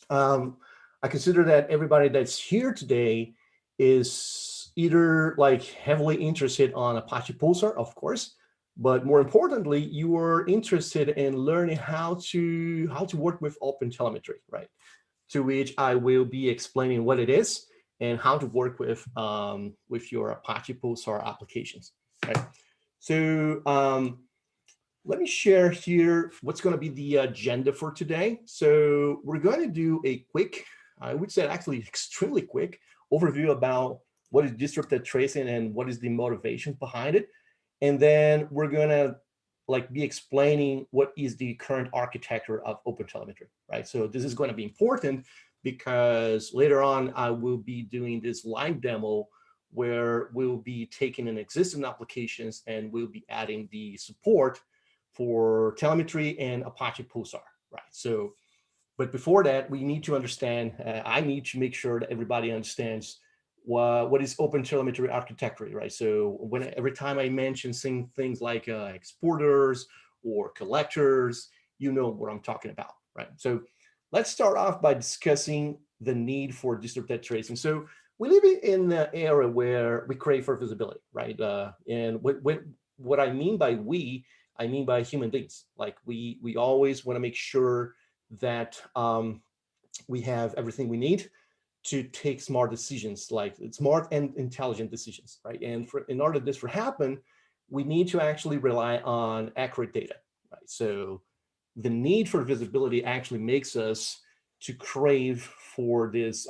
I consider that everybody that's here today is either like heavily interested on Apache Pulsar, of course, but more importantly, you are interested in learning how to work with OpenTelemetry, right? To which I will be explaining what it is and how to work with your Apache Pulsar applications, right? So let me share here what's going to be the agenda for today. So we're going to do a quick, I would say actually extremely quick overview about what is distributed tracing and what is the motivation behind it. And then we're going to be explaining what is the current architecture of OpenTelemetry, right? So this is going to be important because later on I will be doing this live demo where we'll be taking an existing applications and we'll be adding the support for telemetry and Apache Pulsar, right? So, but before that, we need to understand, I need to make sure that everybody understands what is OpenTelemetry architecture, right? So every time I mention things like exporters or collectors, you know what I'm talking about, right? So let's start off by discussing the need for distributed tracing. So we live in an era where we crave for visibility, right? And what I mean by we, I mean by human beings. Like we always want to make sure that we have everything we need to take smart decisions, like smart and intelligent decisions, right? And in order this to happen, we need to actually rely on accurate data, right? So the need for visibility actually makes us to crave for this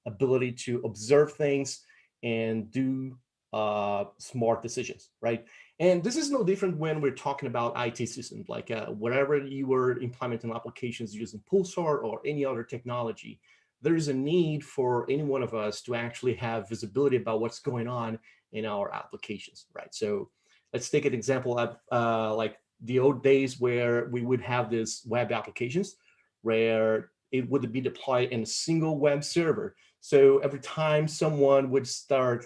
ability to observe things and do smart decisions, right? And this is no different when we're talking about IT systems, like wherever you were implementing applications using Pulsar or any other technology, there is a need for any one of us to actually have visibility about what's going on in our applications, right? So let's take an example of like the old days where we would have this web applications where it would be deployed in a single web server. So every time someone would start,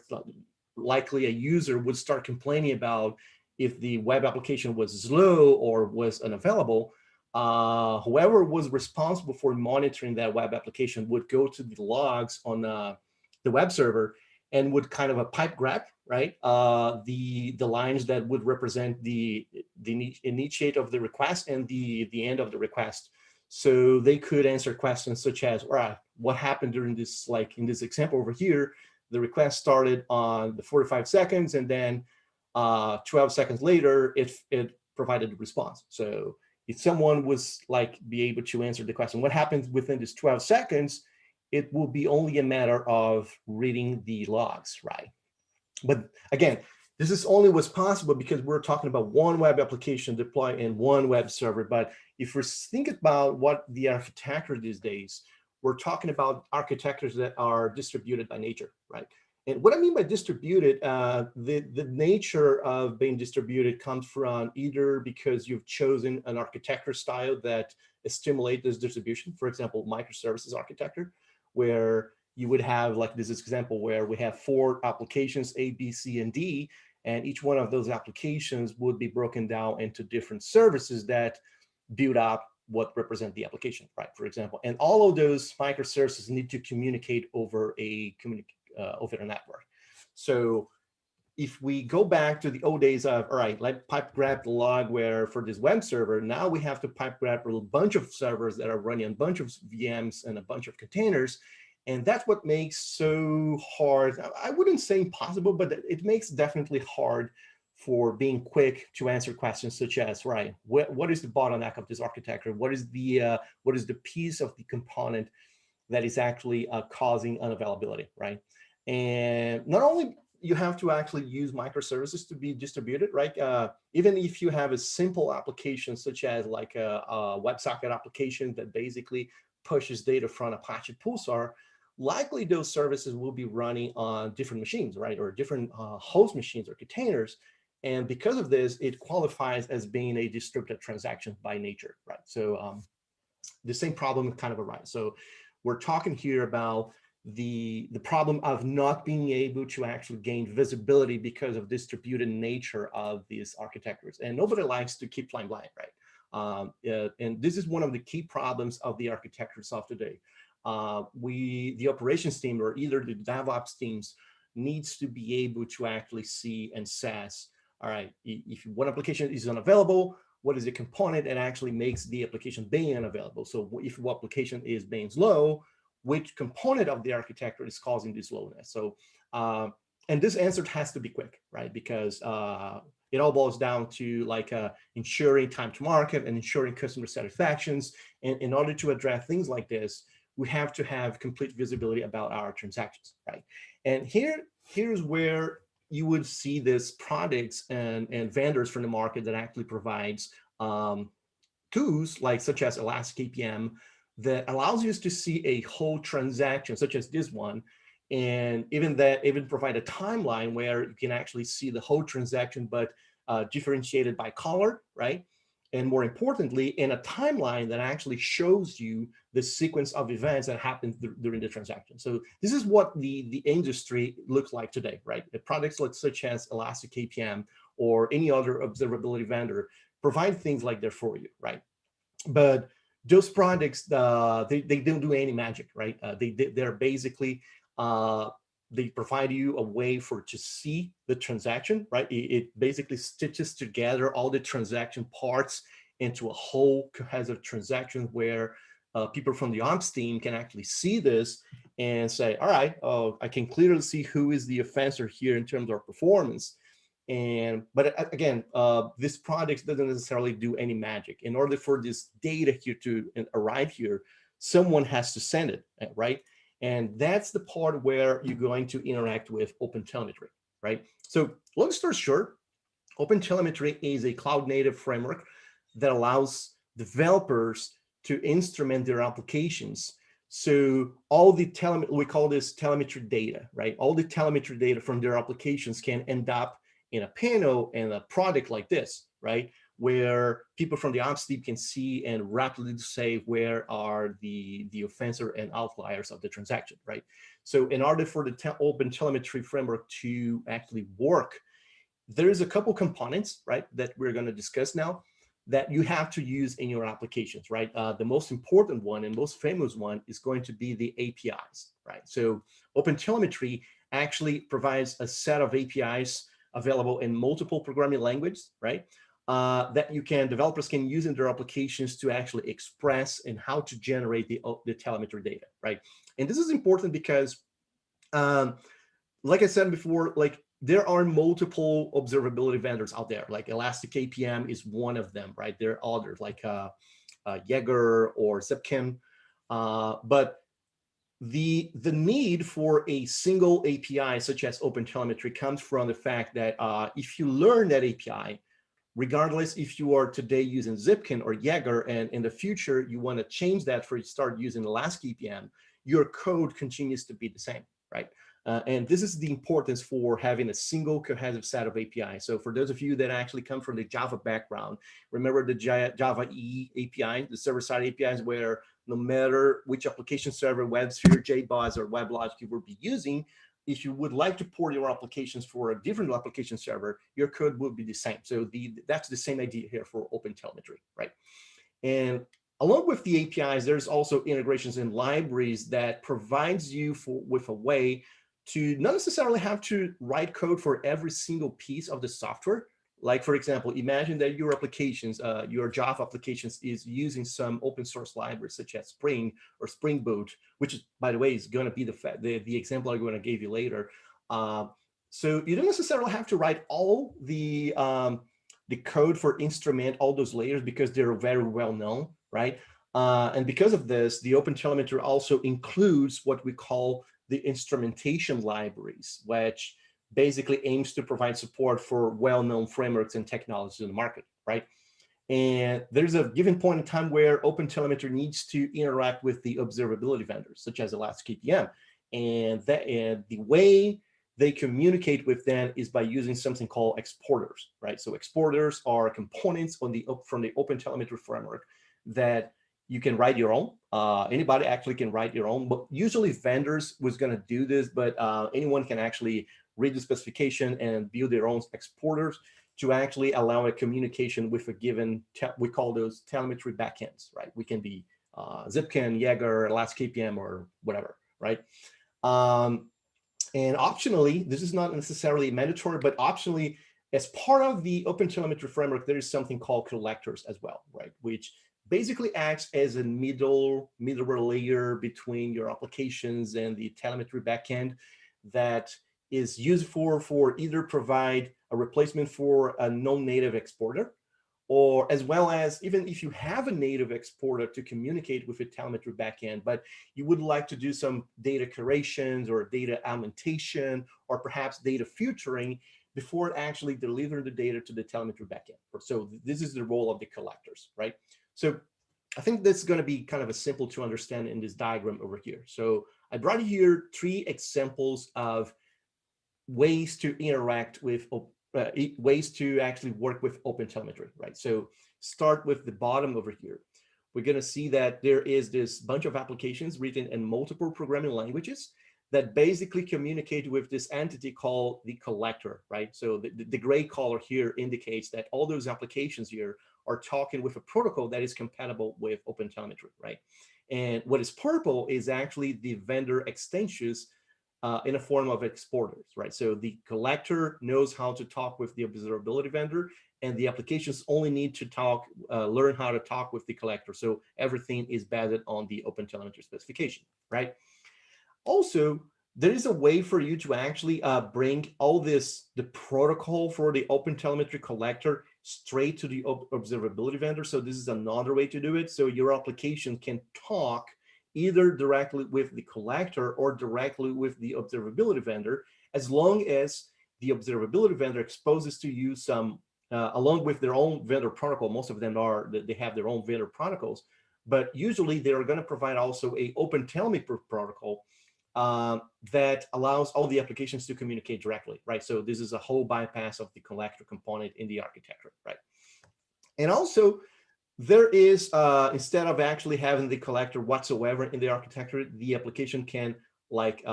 likely a user would start complaining about if the web application was slow or was unavailable, whoever was responsible for monitoring that web application would go to the logs on the web server and would kind of a pipe grab, right? The lines that would represent the initiate of the request and the end of the request. So they could answer questions such as, all right, what happened during this, like in this example over here, the request started on the 45 seconds and then 12 seconds later, it provided a response. So if someone was like be able to answer the question, what happens within this 12 seconds, it will be only a matter of reading the logs, right? But again, this is only what's possible because we're talking about one web application deployed in one web server. But if we think about what the architecture these days, we're talking about architectures that are distributed by nature, right? And what I mean by distributed, the nature of being distributed comes from either because you've chosen an architecture style that stimulates this distribution, for example, microservices architecture, where you would have like this example where we have 4 applications, A, B, C, and D, and each one of those applications would be broken down into different services that build up what represent the application, right? For example, and all of those microservices need to communicate over over a network. So if we go back to the old days of, all right, let pipe grab the log where for this web server, now we have to pipe grab a bunch of servers that are running a bunch of VMs and a bunch of containers. And that's what makes so hard. I wouldn't say impossible, but it makes definitely hard for being quick to answer questions such as, right, what is the bottleneck of this architecture? What is the piece of the component that is actually causing unavailability, right? And not only you have to actually use microservices to be distributed, right? Even if you have a simple application such as like a WebSocket application that basically pushes data from Apache Pulsar, likely those services will be running on different machines, right? Or different host machines or containers. And because of this, it qualifies as being a distributed transaction by nature, right? So the same problem kind of arises. So we're talking here about the problem of not being able to actually gain visibility because of distributed nature of these architectures. And nobody likes to keep flying blind, right? And this is one of the key problems of the architectures of today. The operations team or either the DevOps teams needs to be able to actually see and assess, all right, if one application is unavailable, what is the component that actually makes the application being unavailable? So if one application is being slow, which component of the architecture is causing this slowness? So, and this answer has to be quick, right? Because it all boils down to like ensuring time to market and ensuring customer satisfactions. And in order to address things like this, we have to have complete visibility about our transactions, right? And here's where you would see this products and vendors from the market that actually provides tools like such as Elastic APM that allows you to see a whole transaction, such as this one, and even provide a timeline where you can actually see the whole transaction, but differentiated by color, right? And more importantly, in a timeline that actually shows you the sequence of events that happened during the transaction. So this is what the industry looks like today, right? The products such as Elastic APM or any other observability vendor provide things like that for you, right? But those products, they don't do any magic, right? They're basically, they provide you a way to see the transaction, right? It basically stitches together all the transaction parts into a whole cohesive transaction where people from the ops team can actually see this and say, all right, I can clearly see who is the offender here in terms of performance. But again, this product doesn't necessarily do any magic. In order for this data here to arrive here, someone has to send it, right? And that's the part where you're going to interact with OpenTelemetry, right? So long story short, OpenTelemetry is a cloud-native framework that allows developers to instrument their applications. So all the we call this telemetry data, right? All the telemetry data from their applications can end up in a panel and a product like this, right? Where people from the ops team can see and rapidly say where are the offender and outliers of the transaction, right? So in order for the OpenTelemetry framework to actually work, there's a couple components, right, that we're going to discuss now that you have to use in your applications, right? The most important one and most famous one is going to be the APIs, right? So OpenTelemetry actually provides a set of APIs available in multiple programming languages, right? That developers can use in their applications to actually express and how to generate the telemetry data, right? And this is important because, like I said before, like there are multiple observability vendors out there. Like Elastic APM is one of them, right? There are others like Jaeger or Zipkin, but the need for a single API such as OpenTelemetry comes from the fact that if you learn that API, regardless if you are today using Zipkin or Jaeger, and in the future you want to change that for you start using Elastic APM, your code continues to be the same, right? And this is the importance for having a single cohesive set of APIs. So for those of you that actually come from the Java background, remember the Java EE API, the server-side APIs, where no matter which application server, WebSphere, JBoss, or WebLogic you will be using, if you would like to port your applications for a different application server, your code will be the same. So that's the same idea here for OpenTelemetry, right? And along with the APIs, there's also integrations and libraries that provides you with a way to not necessarily have to write code for every single piece of the software. Like, for example, imagine that your applications, your Java applications is using some open source libraries such as Spring or Spring Boot, which is, by the way, is going to be the example I'm going to give you later. So you don't necessarily have to write all the code for instrument, all those layers, because they're very well known, right? And because of this, the OpenTelemetry also includes what we call the instrumentation libraries, which basically aims to provide support for well-known frameworks and technologies in the market, right? And there's a given point in time where OpenTelemetry needs to interact with the observability vendors, such as Elastic APM. And the way they communicate with them is by using something called exporters, right? So exporters are components from the OpenTelemetry framework that you can write your own. Anybody actually can write your own, but usually vendors was going to do this, but anyone can actually read the specification and build their own exporters. to actually allow a communication with a given, we call those telemetry backends, right? We can be Zipkin, Jaeger, Last KPM, or whatever, right? And optionally, this is not necessarily mandatory, but optionally, as part of the OpenTelemetry framework, there is something called collectors as well, right? Which basically acts as a middleware layer between your applications and the telemetry backend that is useful for either provide a replacement for a non-native exporter, or as well as even if you have a native exporter to communicate with a telemetry backend, but you would like to do some data curations or data augmentation or perhaps data filtering before actually delivering the data to the telemetry backend. So this is the role of the collectors, right? So I think that's going to be kind of a simple to understand in this diagram over here. So I brought here 3 examples of ways to interact with ways to actually work with OpenTelemetry, right? So start with the bottom over here. We're going to see that there is this bunch of applications written in multiple programming languages that basically communicate with this entity called the collector, right? So the gray color here indicates that all those applications here are talking with a protocol that is compatible with OpenTelemetry, right? And what is purple is actually the vendor extensions in a form of exporters, right? So the collector knows how to talk with the observability vendor, and the applications only need to talk, learn how to talk with the collector. So everything is based on the OpenTelemetry specification, right? Also, there is a way for you to actually bring all this, the protocol for the OpenTelemetry collector straight to the observability vendor. So this is another way to do it. So your application can talk either directly with the collector or directly with the observability vendor, as long as the observability vendor exposes to you some, along with their own vendor protocol. Most of them are, they have their own vendor protocols, but usually they are going to provide also a OpenTelemetry protocol that allows all the applications to communicate directly, right? So this is a whole bypass of the collector component in the architecture, right? And also, there is, instead of actually having the collector whatsoever in the architecture, the application can like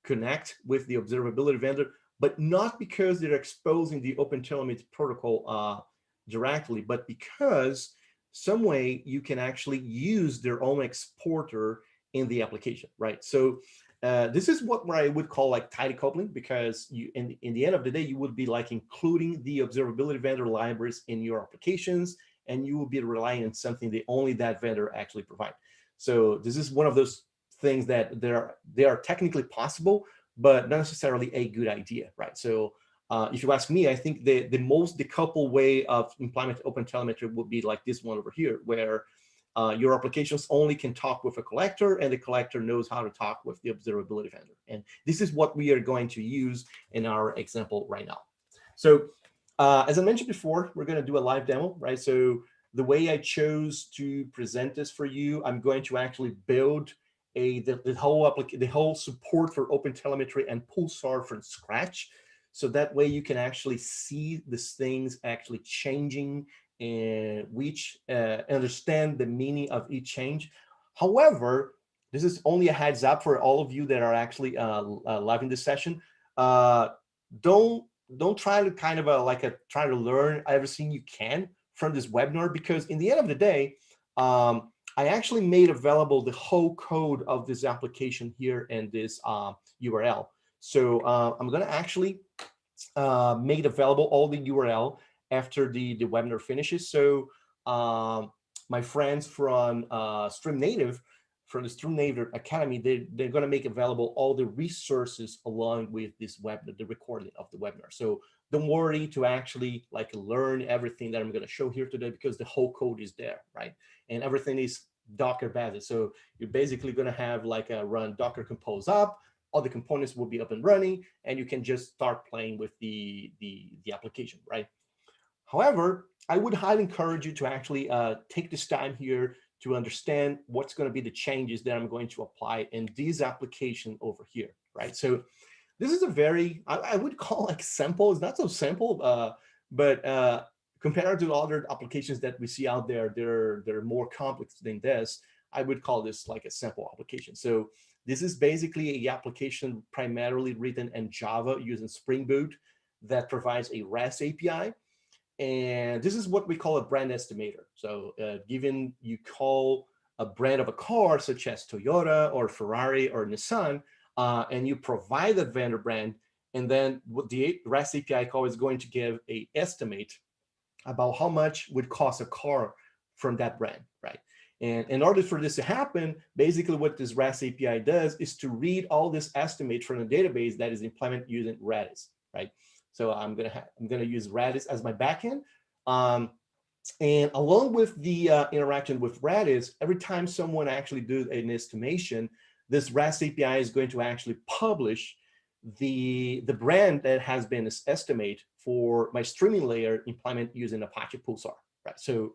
connect with the observability vendor, but not because they're exposing the OpenTelemetry protocol directly, but because some way you can actually use their own exporter in the application, right? So this is what I would call like tidy coupling, because you, in the end of the day, you would be like including the observability vendor libraries in your applications, and you will be relying on something that only that vendor actually provide. So this is one of those things that they are technically possible, but not necessarily a good idea, right? So if you ask me, I think the most decoupled way of implementing OpenTelemetry would be like this one over here, where your applications only can talk with a collector, and the collector knows how to talk with the observability vendor. And this is what we are going to use in our example right now. So as I mentioned before, we're going to do a live demo, right? So the way I chose to present this for you, I'm going to actually build the whole support for OpenTelemetry and Pulsar from scratch. So that way you can actually see these things actually changing and understand the meaning of each change. However, this is only a heads up for all of you that are actually live in this session. Don't try to kind of try to learn everything you can from this webinar, because in the end of the day, I actually made available the whole code of this application here in this URL. So I'm going to actually make available all the URL after the webinar finishes. So my friends from from the Stream Native Academy, they're going to make available all the resources along with this webinar, the recording of the webinar. So don't worry to actually like learn everything that I'm going to show here today, because the whole code is there, right? And everything is Docker based. So you're basically going to have like a run Docker compose up, all the components will be up and running, and you can just start playing with the application, right? However, I would highly encourage you to actually take this time here to understand what's going to be the changes that I'm going to apply in this application over here, right? So this is a very, I would call like simple. It's not so simple, but compared to other applications that we see out there, they're more complex than this. I would call this like a simple application. So this is basically an application primarily written in Java using Spring Boot that provides a REST API. And this is what we call a brand estimator. So given you call a brand of a car, such as Toyota or Ferrari or Nissan, and you provide that vendor brand, and then what the REST API call is going to give an estimate about how much would cost a car from that brand, right? And in order for this to happen, basically what this REST API does is to read all this estimate from the database that is implemented using Redis, right? So I'm gonna use Redis as my backend. And along with the interaction with Redis, every time someone actually does an estimation, this REST API is going to actually publish the brand that has been estimated for my streaming layer implement using Apache Pulsar, right? So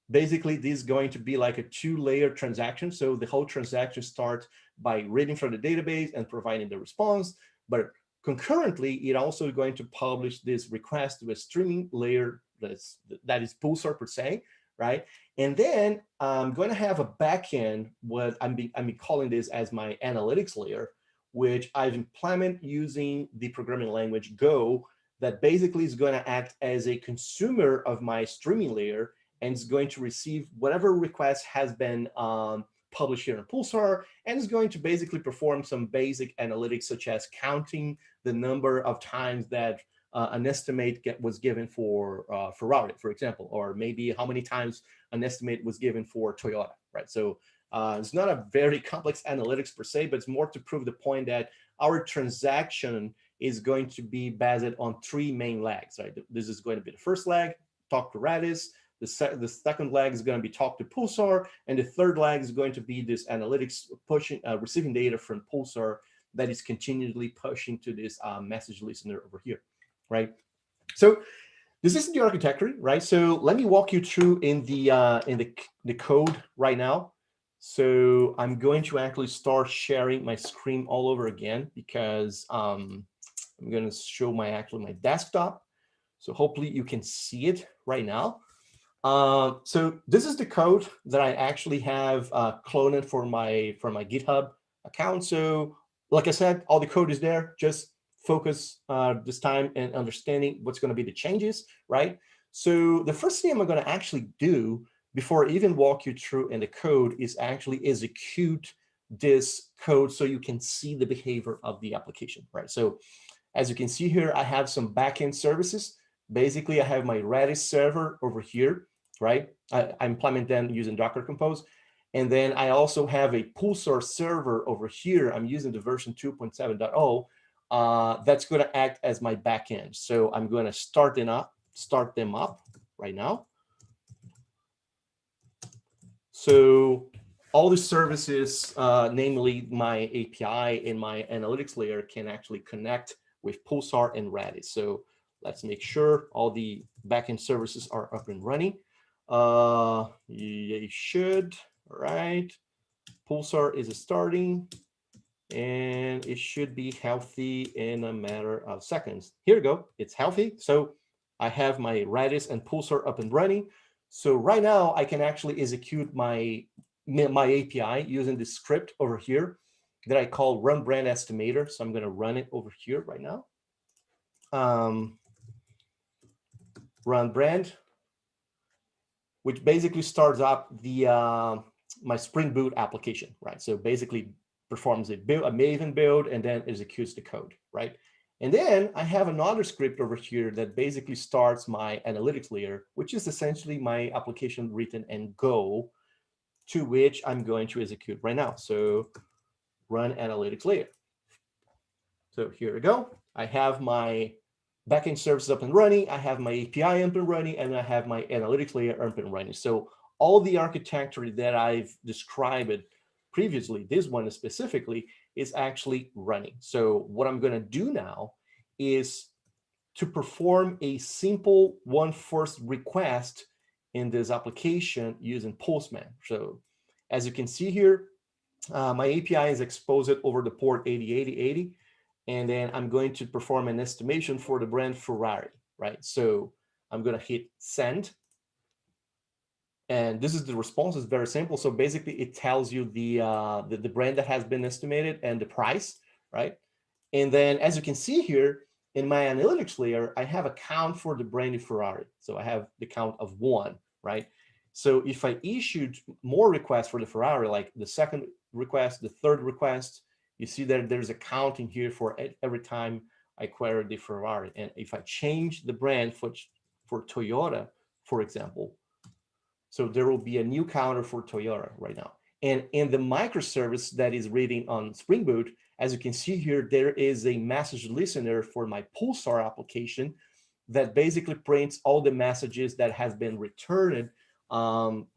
basically, this is going to be like a two-layer transaction. So the whole transaction starts by reading from the database and providing the response, but concurrently, it also going to publish this request to a streaming layer that is Pulsar per se, right? And then I'm going to have a backend, what I'm calling this as my analytics layer, which I've implemented using the programming language Go, that basically is going to act as a consumer of my streaming layer and is going to receive whatever request has been published here in Pulsar, and is going to basically perform some basic analytics, such as counting the number of times that an estimate was given for Ferrari, for example, or maybe how many times an estimate was given for Toyota, right? So it's not a very complex analytics per se, but it's more to prove the point that our transaction is going to be based on three main legs, right? This is going to be the first leg, talk to Redis. The second leg is going to be talk to Pulsar, and the third leg is going to be this analytics pushing, receiving data from Pulsar that is continually pushing to this message listener over here, right? So this is the architecture, right? So let me walk you through in the code right now. So I'm going to actually start sharing my screen all over again, because I'm going to show my desktop. So hopefully you can see it right now. So this is the code that I actually have cloned for my GitHub account. So like I said, all the code is there. Just focus this time and understanding what's going to be the changes, right? So the first thing I'm going to actually do before I even walk you through in the code is actually execute this code so you can see the behavior of the application, right? So as you can see here, I have some backend services. Basically, I have my Redis server over here, right? I implement them using Docker Compose. And then I also have a Pulsar server over here. I'm using the version 2.7.0. That's going to act as my backend. So I'm going to start them up right now. So all the services, namely my API and my analytics layer, can actually connect with Pulsar and Redis. So let's make sure all the backend services are up and running. You should, all right. Pulsar is starting, and it should be healthy in a matter of seconds. Here we go, it's healthy. So I have my Redis and Pulsar up and running. So right now I can actually execute my API using the script over here that I call run brand estimator. So I'm going to run it over here right now. Run brand, which basically starts up the my Spring Boot application, right? So basically performs a Maven build and then executes the code, right? And then I have another script over here that basically starts my analytics layer, which is essentially my application written in Go, to which I'm going to execute right now. So run analytics layer. So here we go. I have my backend services up and running. I have my API up and running, and I have my analytics layer up and running. So all the architecture that I've described previously, this one specifically, is actually running. So what I'm going to do now is to perform a simple first request in this application using Postman. So as you can see here, my API is exposed over the port 808080. And then I'm going to perform an estimation for the brand Ferrari, right? So I'm going to hit send. And this is the response. It's very simple. So basically, it tells you the brand that has been estimated and the price, right? And then as you can see here, in my analytics layer, I have a count for the brand Ferrari. So I have the count of 1, right? So if I issued more requests for the Ferrari, like the second request, the third request, you see that there's a count in here for every time I query the Ferrari. And if I change the brand for Toyota, for example, so there will be a new counter for Toyota right now. And in the microservice that is reading on Spring Boot, as you can see here, there is a message listener for my Pulsar application that basically prints all the messages that have been returned from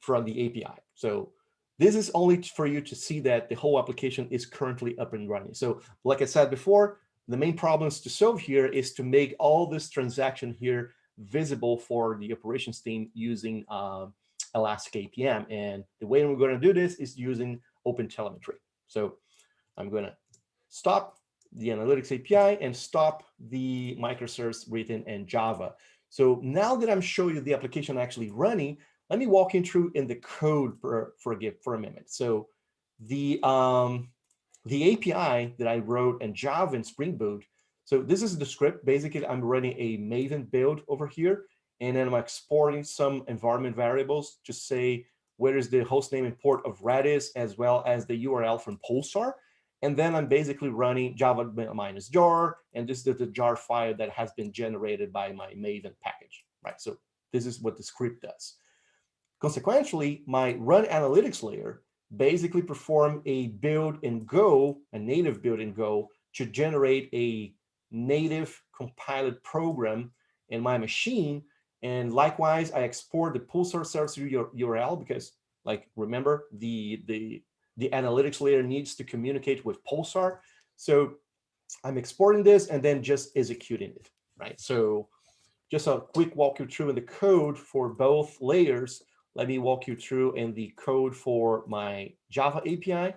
the API. So this is only for you to see that the whole application is currently up and running. So like I said before, the main problems to solve here is to make all this transaction here visible for the operations team using Elastic APM. And the way we're going to do this is using OpenTelemetry. So I'm going to stop the analytics API and stop the microservice written in Java. So now that I'm showing you the application actually running, let me walk you through in the code for a minute. So the API that I wrote in Java and Spring Boot, so this is the script. Basically, I'm running a Maven build over here, and then I'm exporting some environment variables to say where is the hostname and port of Redis, as well as the URL from Pulsar. And then I'm basically running java -jar, and this is the jar file that has been generated by my Maven package, right? So this is what the script does. Consequently, my run analytics layer basically perform a build in Go, a native build in Go, to generate a native compiled program in my machine. And likewise, I export the Pulsar service URL because, like, remember, the analytics layer needs to communicate with Pulsar. So I'm exporting this and then just executing it, right? So just a quick walk you through in the code for both layers. Let me walk you through in the code for my Java API.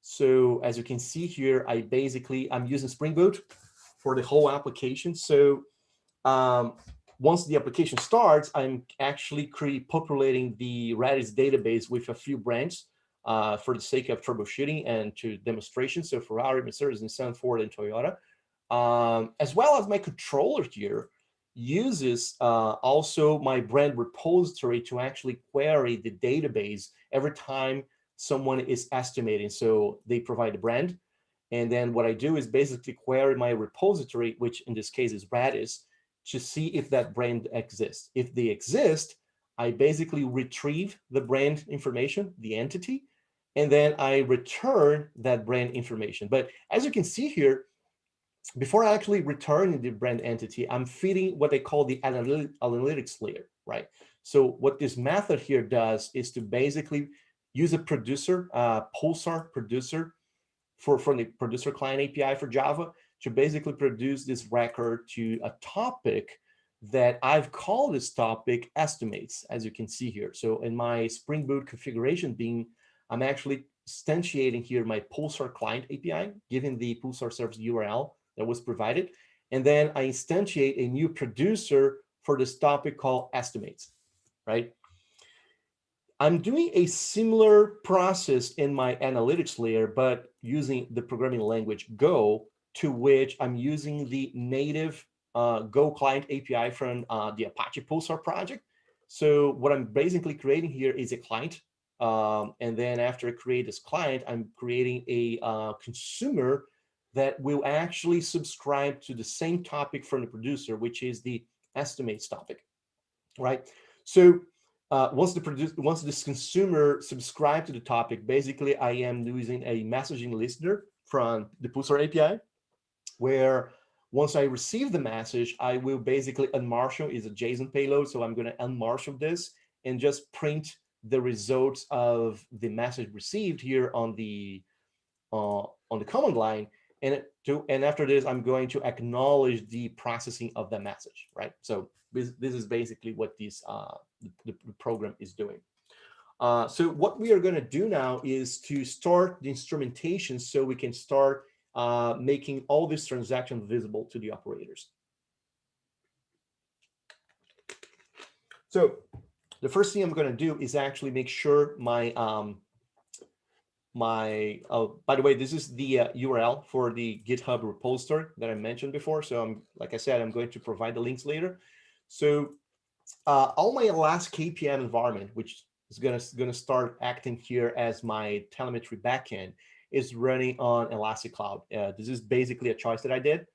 So as you can see here, I'm using Spring Boot for the whole application. So once the application starts, I'm actually populating the Redis database with a few branches for the sake of troubleshooting and to demonstration. So Ferrari, Mercedes, Nissan, Ford, and Toyota, as well as my controller here uses also my brand repository to actually query the database every time someone is estimating. So they provide the brand. And then what I do is basically query my repository, which in this case is Redis, to see if that brand exists. If they exist, I basically retrieve the brand information, the entity, and then I return that brand information. But as you can see here, before actually returning the brand entity, I'm feeding what they call the analytics layer, right? So what this method here does is to basically use a producer, Pulsar producer, from the producer client API for Java to basically produce this record to a topic that I've called this topic estimates, as you can see here. So in my Spring Boot configuration bean, I'm actually instantiating here my Pulsar client API, given the Pulsar service URL that was provided. And then I instantiate a new producer for this topic called estimates, right? I'm doing a similar process in my analytics layer, but using the programming language Go, to which I'm using the native Go client API from the Apache Pulsar project. So what I'm basically creating here is a client. And then after I create this client, I'm creating a consumer that will actually subscribe to the same topic from the producer, which is the estimates topic, right? So once this consumer subscribes to the topic, basically I am using a messaging listener from the Pulsar API, where once I receive the message, I will basically unmarshal, is a JSON payload. So I'm going to unmarshal this and just print the results of the message received here on the command line. And after this, I'm going to acknowledge the processing of the message, right? So this is basically what the program is doing. So what we are going to do now is to start the instrumentation so we can start making all these transactions visible to the operators. So the first thing I'm going to do is actually make sure my my, by the way, this is the URL for the GitHub repository that I mentioned before. So like I said, I'm going to provide the links later. So all my Elastic APM environment, which is gonna start acting here as my telemetry backend, is running on Elastic Cloud. This is basically a choice that I did.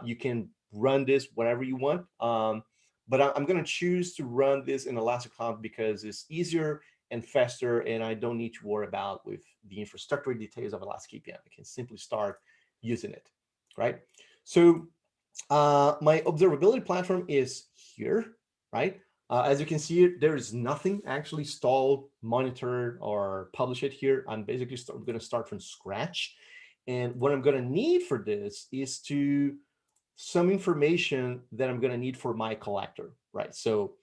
You can run this whatever you want, but I'm going to choose to run this in Elastic Cloud because it's easier and faster, and I don't need to worry about with the infrastructure details of Elastic APM. I can simply start using it, right? So my observability platform is here, right? As you can see, there is nothing actually installed, monitored, or published here. I'm basically going to start from scratch. And what I'm going to need for this is some information that I'm going to need for my collector, right? So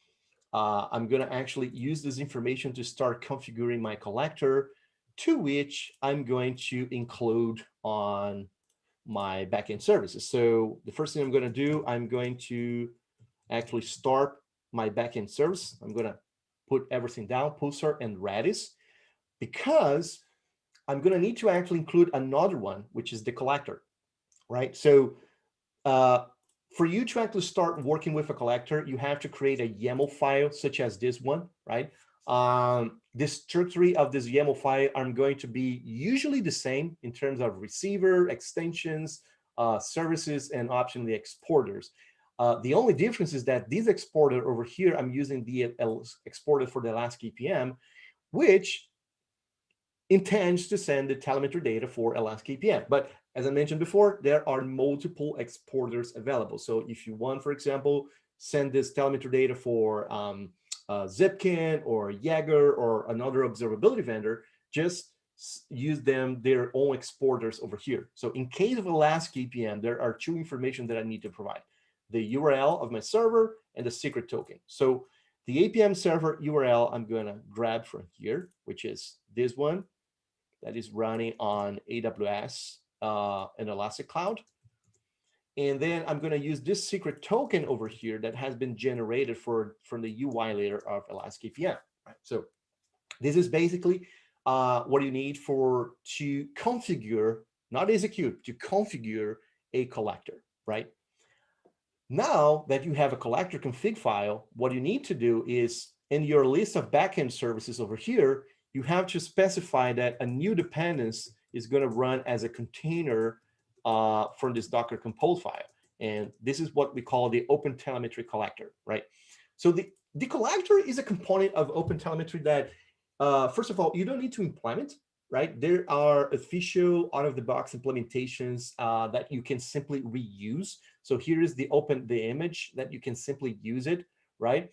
I'm going to actually use this information to start configuring my collector, to which I'm going to include on my backend services. So the first thing I'm going to do, I'm going to actually start my backend service. I'm going to put everything down, Pulsar and Redis, because I'm going to need to actually include another one, which is the collector, right? So for you to actually start working with a collector, you have to create a YAML file such as this one, right? The structure of this YAML file are going to be usually the same in terms of receiver, extensions, services, and optionally exporters. The only difference is that this exporter over here, I'm using the exporter for the Elastic APM, which intends to send the telemetry data for Elastic APM. But as I mentioned before, there are multiple exporters available. So if you want, for example, send this telemetry data for Zipkin or Jaeger or another observability vendor, just use their own exporters over here. So in case of Elastic APM, there are two information that I need to provide: the URL of my server and the secret token. So the APM server URL I'm going to grab from here, which is this one that is running on AWS and Elastic Cloud. And then I'm going to use this secret token over here that has been generated from the UI layer of Elastic APM. Right? So this is basically what you need to configure, not execute, to configure a collector, right? Now that you have a collector config file, what you need to do is in your list of backend services over here, you have to specify that a new dependence is going to run as a container from this Docker compose file. And this is what we call the OpenTelemetry Collector, right? So the collector is a component of OpenTelemetry that, first of all, you don't need to implement, right? There are official out-of-the-box implementations that you can simply reuse. So here is the image that you can simply use it, right?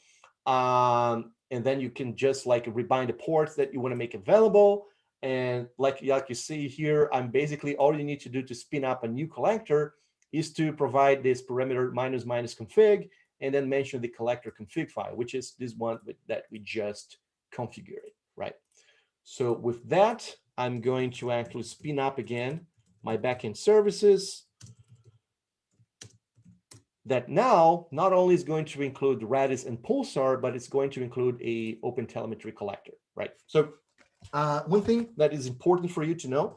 And then you can just like rebind the ports that you want to make available. And like you see here, I'm basically, all you need to do to spin up a new collector is to provide this parameter minus config, and then mention the collector config file, which is this one that we just configured, right? So with that, I'm going to actually spin up again my backend services that now not only is going to include Redis and Pulsar, but it's going to include a OpenTelemetry Collector, right? So one thing that is important for you to know,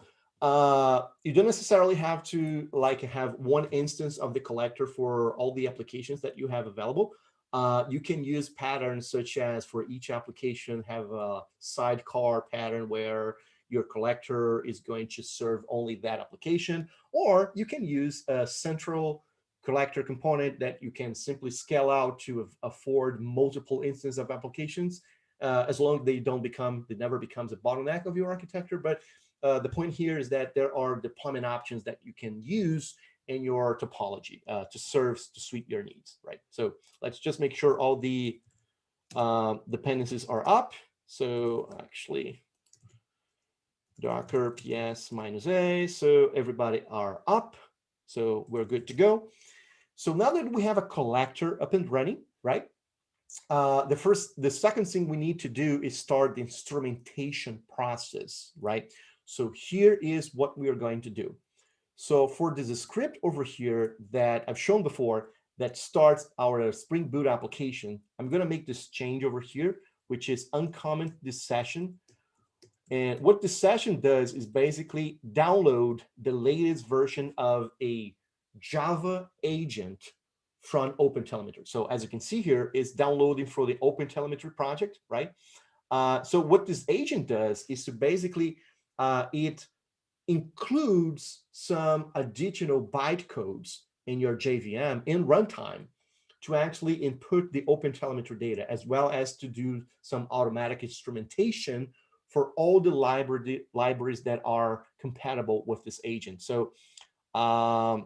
you don't necessarily have to have one instance of the collector for all the applications that you have available. You can use patterns such as for each application have a sidecar pattern where your collector is going to serve only that application, or you can use a central collector component that you can simply scale out to afford multiple instances of applications, as long as they never becomes a bottleneck of your architecture. But the point here is that there are deployment options that you can use in your topology to suit your needs, right? So let's just make sure all the dependencies are up. So actually, Docker ps -a, so everybody are up. So we're good to go. So now that we have a collector up and running, right? The second thing we need to do is start the instrumentation process, right? So here is what we are going to do. So for this script over here that I've shown before that starts our Spring Boot application, I'm going to make this change over here, which is uncomment this session And what this session does is basically download the latest version of a Java agent from OpenTelemetry. So as you can see here, it's downloading for the OpenTelemetry project, right? So what this agent does is to basically, it includes some additional bytecodes in your JVM in runtime to actually input the OpenTelemetry data, as well as to do some automatic instrumentation for all the libraries that are compatible with this agent. So I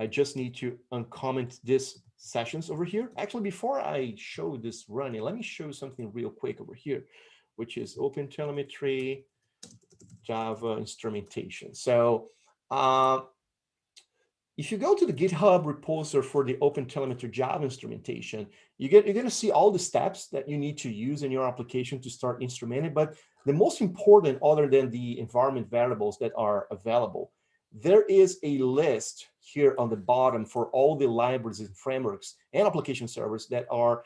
just need to uncomment this sessions over here. Actually, before I show this running, let me show something real quick over here, which is OpenTelemetry Java instrumentation. So if you go to the GitHub repository for the OpenTelemetry Java instrumentation, you're going to see all the steps that you need to use in your application to start instrumenting. But the most important, other than the environment variables that are available, there is a list here on the bottom for all the libraries and frameworks and application servers that are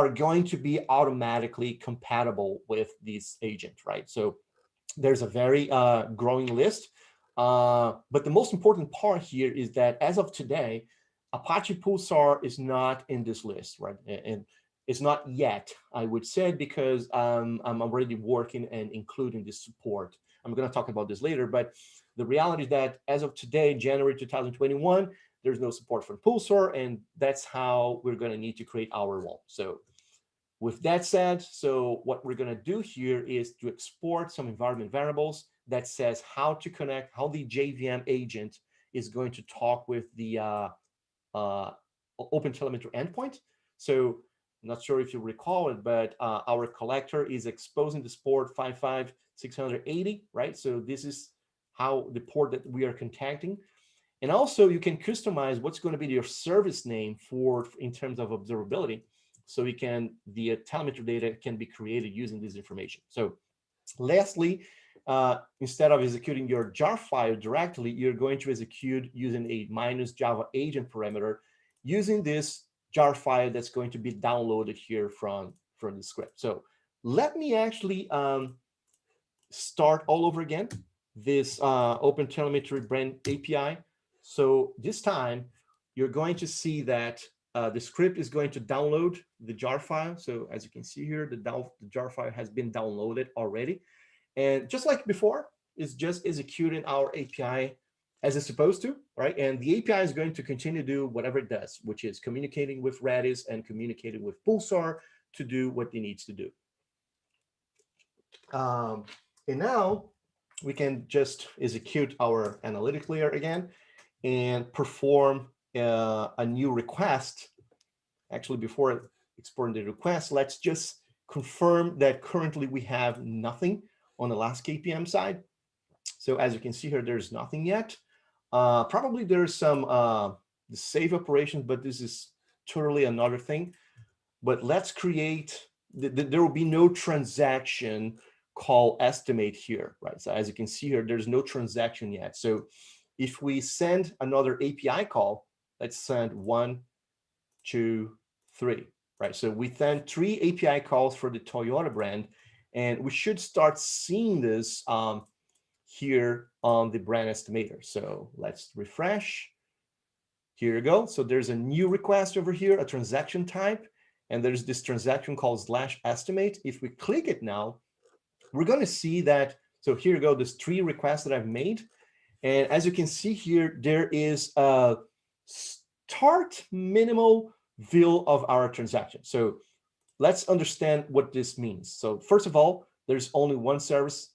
going to be automatically compatible with this agent, right? So there's a very growing list. But the most important part here is that as of today, Apache Pulsar is not in this list, right? And it's not yet, I would say, because I'm already working and including this support. I'm going to talk about this later, but the reality is that as of today, January 2021, there's no support for Pulsar, and that's how we're going to need to create our one. So with that said, so what we're going to do here is to export some environment variables that says how to connect, how the JVM agent is going to talk with the OpenTelemetry endpoint. So I'm not sure if you recall it, but our collector is exposing this port 55680, right? So this is how the port that we are contacting. And also you can customize what's going to be your service name in terms of observability. So the telemetry data can be created using this information. So lastly, instead of executing your jar file directly, you're going to execute using a -java agent parameter using this jar file that's going to be downloaded here from the script. So let me actually start all over again this OpenTelemetry brand API. So this time, you're going to see that the script is going to download the jar file. So as you can see here, the jar file has been downloaded already. And just like before, it's just executing our API as it's supposed to, right? And the API is going to continue to do whatever it does, which is communicating with Redis and communicating with Pulsar to do what it needs to do. And now we can just execute our analytic layer again and perform a new request. Actually, before exporting the request, let's just confirm that currently we have nothing on the last KPM side. So as you can see here, there's nothing yet. Probably there's some the save operations, but this is totally another thing. But let's create, there will be no transaction call estimate here, right? So as you can see here, there's no transaction yet. So if we send another API call, let's send 1, 2, 3, right? So we send 3 API calls for the Toyota brand, and we should start seeing this here on the brand estimator. So let's refresh. Here you go. So there's a new request over here, a transaction type, and there's this transaction called /estimate. If we click it now, we're going to see that. So here you go, there's 3 requests that I've made. And as you can see here, there is a start minimal view of our transaction. So let's understand what this means. So first of all, there's only one service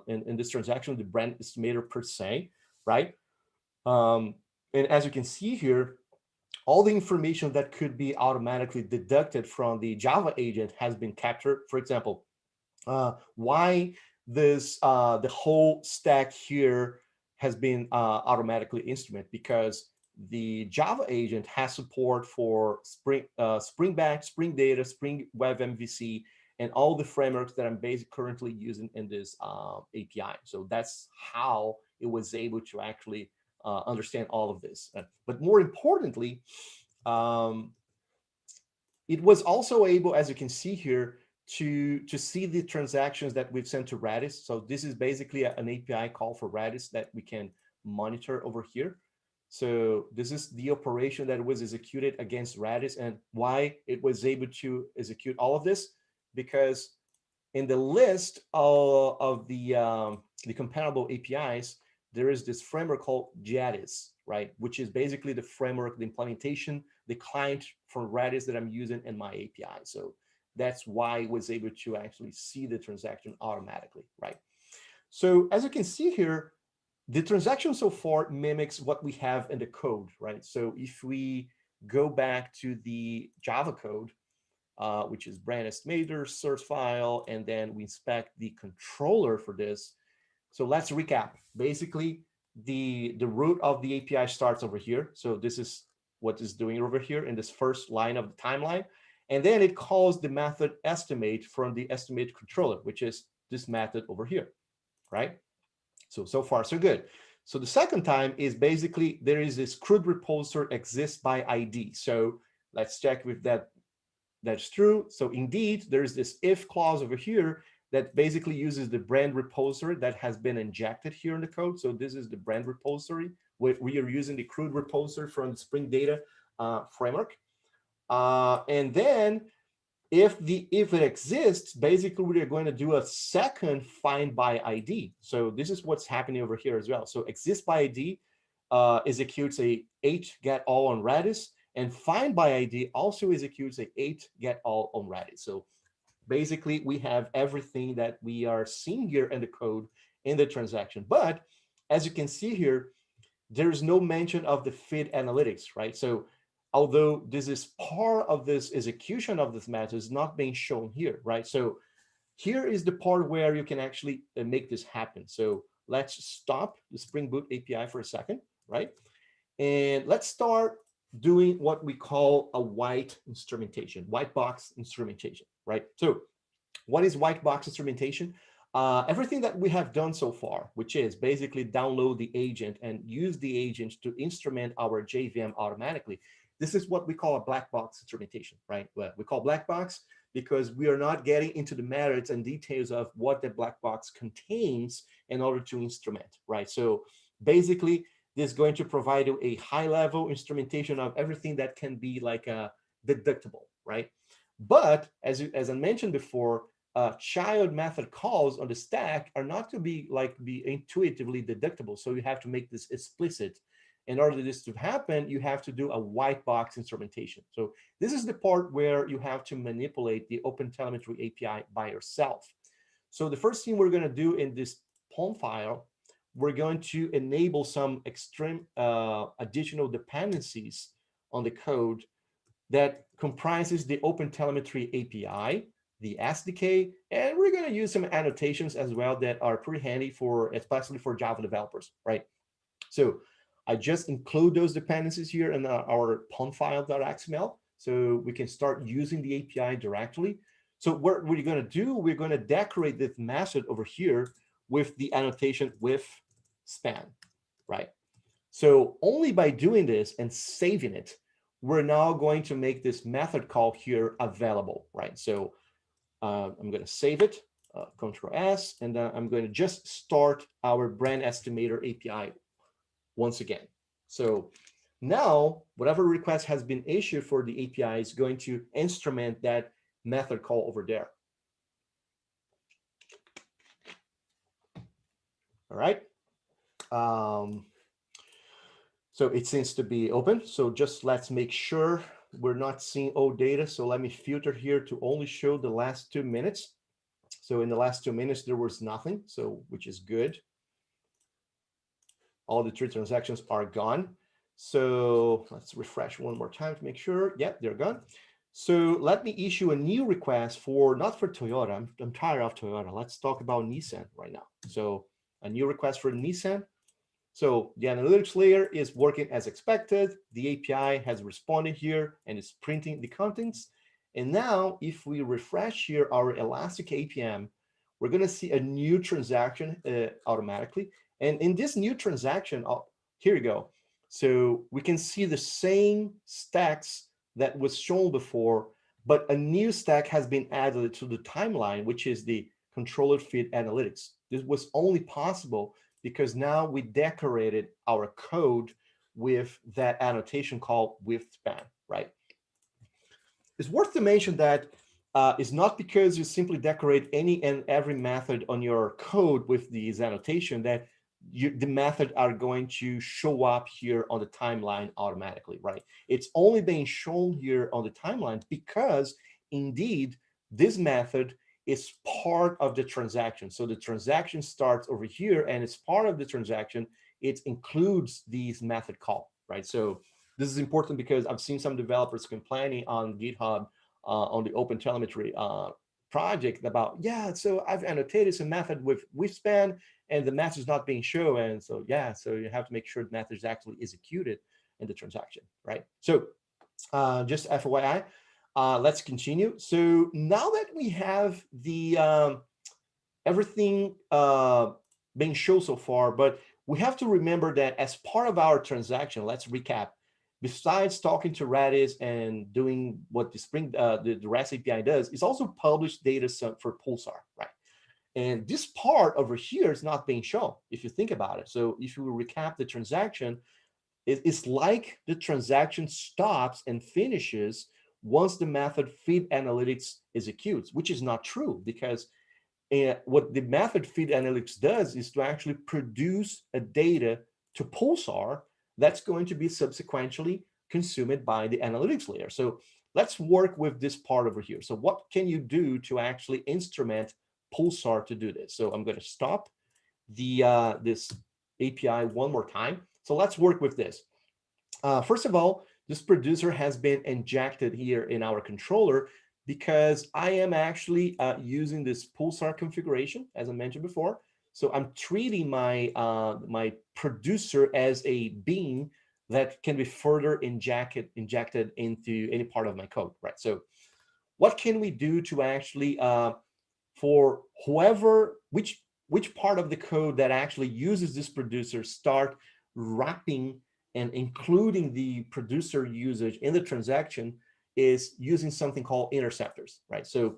in this transaction, the brand estimator per se, right? And as you can see here, all the information that could be automatically deducted from the Java agent has been captured. For example, why this the whole stack here has been automatically instrumented, because the Java agent has support for Spring Batch, Spring Data, Spring Web MVC, and all the frameworks that I'm currently using in this API. So that's how it was able to actually understand all of this. But more importantly, it was also able, as you can see here, to see the transactions that we've sent to Redis. So this is basically an API call for Redis that we can monitor over here. So this is the operation that was executed against Redis, and why it was able to execute all of this, because in the list of the comparable APIs, there is this framework called Redis, right? Which is basically the framework, the implementation, the client for Redis that I'm using in my API. So that's why I was able to actually see the transaction automatically, right? So as you can see here, the transaction so far mimics what we have in the code, right? So if we go back to the Java code, which is brand estimator, source file, and then we inspect the controller for this. So let's recap. Basically, the root of the API starts over here. So this is what it's doing over here in this first line of the timeline. And then it calls the method estimate from the estimate controller, which is this method over here, right? So far, so good. So the second time is basically there is this CRUD repulsar exists by ID. So let's check if that's true. So indeed, there's this if clause over here that basically uses the brand repulsar that has been injected here in the code. So this is the brand repulsor. We are using the CRUD repulsar from the Spring Data framework. And then if it exists, basically we are going to do a second find by ID. So this is what's happening over here as well. So exist by ID executes a 8 get all on Redis, and find by ID also executes a 8 get all on Redis. So basically we have everything that we are seeing here in the code in the transaction. But as you can see here, there's no mention of the feed analytics, right? So although this is part of this execution of this method, is not being shown here, right? So here is the part where you can actually make this happen. So let's stop the Spring Boot API for a second, right? And let's start doing what we call a white instrumentation, white box instrumentation, right? So what is white box instrumentation? Everything that we have done so far, which is basically download the agent and use the agent to instrument our JVM automatically. This is what we call a black box instrumentation, right? Well, we call black box because we are not getting into the merits and details of what the black box contains in order to instrument, right? So basically, this is going to provide you a high-level instrumentation of everything that can be like deductible, right? But as I mentioned before, child method calls on the stack are not to be intuitively deductible. So you have to make this explicit. In order for this to happen, you have to do a white box instrumentation. So this is the part where you have to manipulate the OpenTelemetry API by yourself. So the first thing we're going to do in this POM file, we're going to enable some extreme additional dependencies on the code that comprises the OpenTelemetry API, the SDK, and we're going to use some annotations as well that are pretty handy for, especially for Java developers, right? So I just include those dependencies here in our POM file.xml, so we can start using the API directly. So what we're going to do, we're going to decorate this method over here with the annotation with span, right? So only by doing this and saving it, we're now going to make this method call here available, right? So I'm going to save it, Control S, and then I'm going to just start our brand estimator API once again. So now whatever request has been issued for the API is going to instrument that method call over there. All right. So it seems to be open. So just let's make sure we're not seeing old data. So let me filter here to only show the last 2 minutes. So in the last 2 minutes, there was nothing, so which is good. All the 3 transactions are gone. So let's refresh one more time to make sure. Yeah, they're gone. So let me issue a new request for, not for Toyota. I'm tired of Toyota. Let's talk about Nissan right now. So a new request for Nissan. So the analytics layer is working as expected. The API has responded here and is printing the contents. And now if we refresh here our Elastic APM, we're going to see a new transaction automatically. And in this new transaction, here we go. So we can see the same stacks that was shown before, but a new stack has been added to the timeline, which is the controller feed analytics. This was only possible because now we decorated our code with that annotation called with span, right? It's worth to mention that it's not because you simply decorate any and every method on your code with these annotation that the method are going to show up here on the timeline automatically, right? It's only being shown here on the timeline because indeed this method is part of the transaction. So the transaction starts over here and it's part of the transaction. It includes these method call, right? So this is important because I've seen some developers complaining on GitHub on the OpenTelemetry project about, yeah, so I've annotated some method with span and the method is not being shown. And so, yeah, so you have to make sure the method is actually executed in the transaction, right? So just FYI, let's continue. So now that we have the everything being shown so far, but we have to remember that as part of our transaction, let's recap. Besides talking to Redis and doing what the Spring, the REST API does, is also publish data for Pulsar, right? And this part over here is not being shown, if you think about it. So if you recap the transaction, it's like the transaction stops and finishes once the method feed analytics executes, which is not true because what the method feed analytics does is to actually produce a data to Pulsar that's going to be subsequently consumed by the analytics layer. So let's work with this part over here. So what can you do to actually instrument Pulsar to do this? So I'm going to stop the this API one more time. So let's work with this. First of all, this producer has been injected here in our controller because I am actually using this Pulsar configuration, as I mentioned before. So I'm treating my my producer as a bean that can be further injected into any part of my code, right? So what can we do to actually for whoever which part of the code that actually uses this producer start wrapping and including the producer usage in the transaction is using something called interceptors, right? So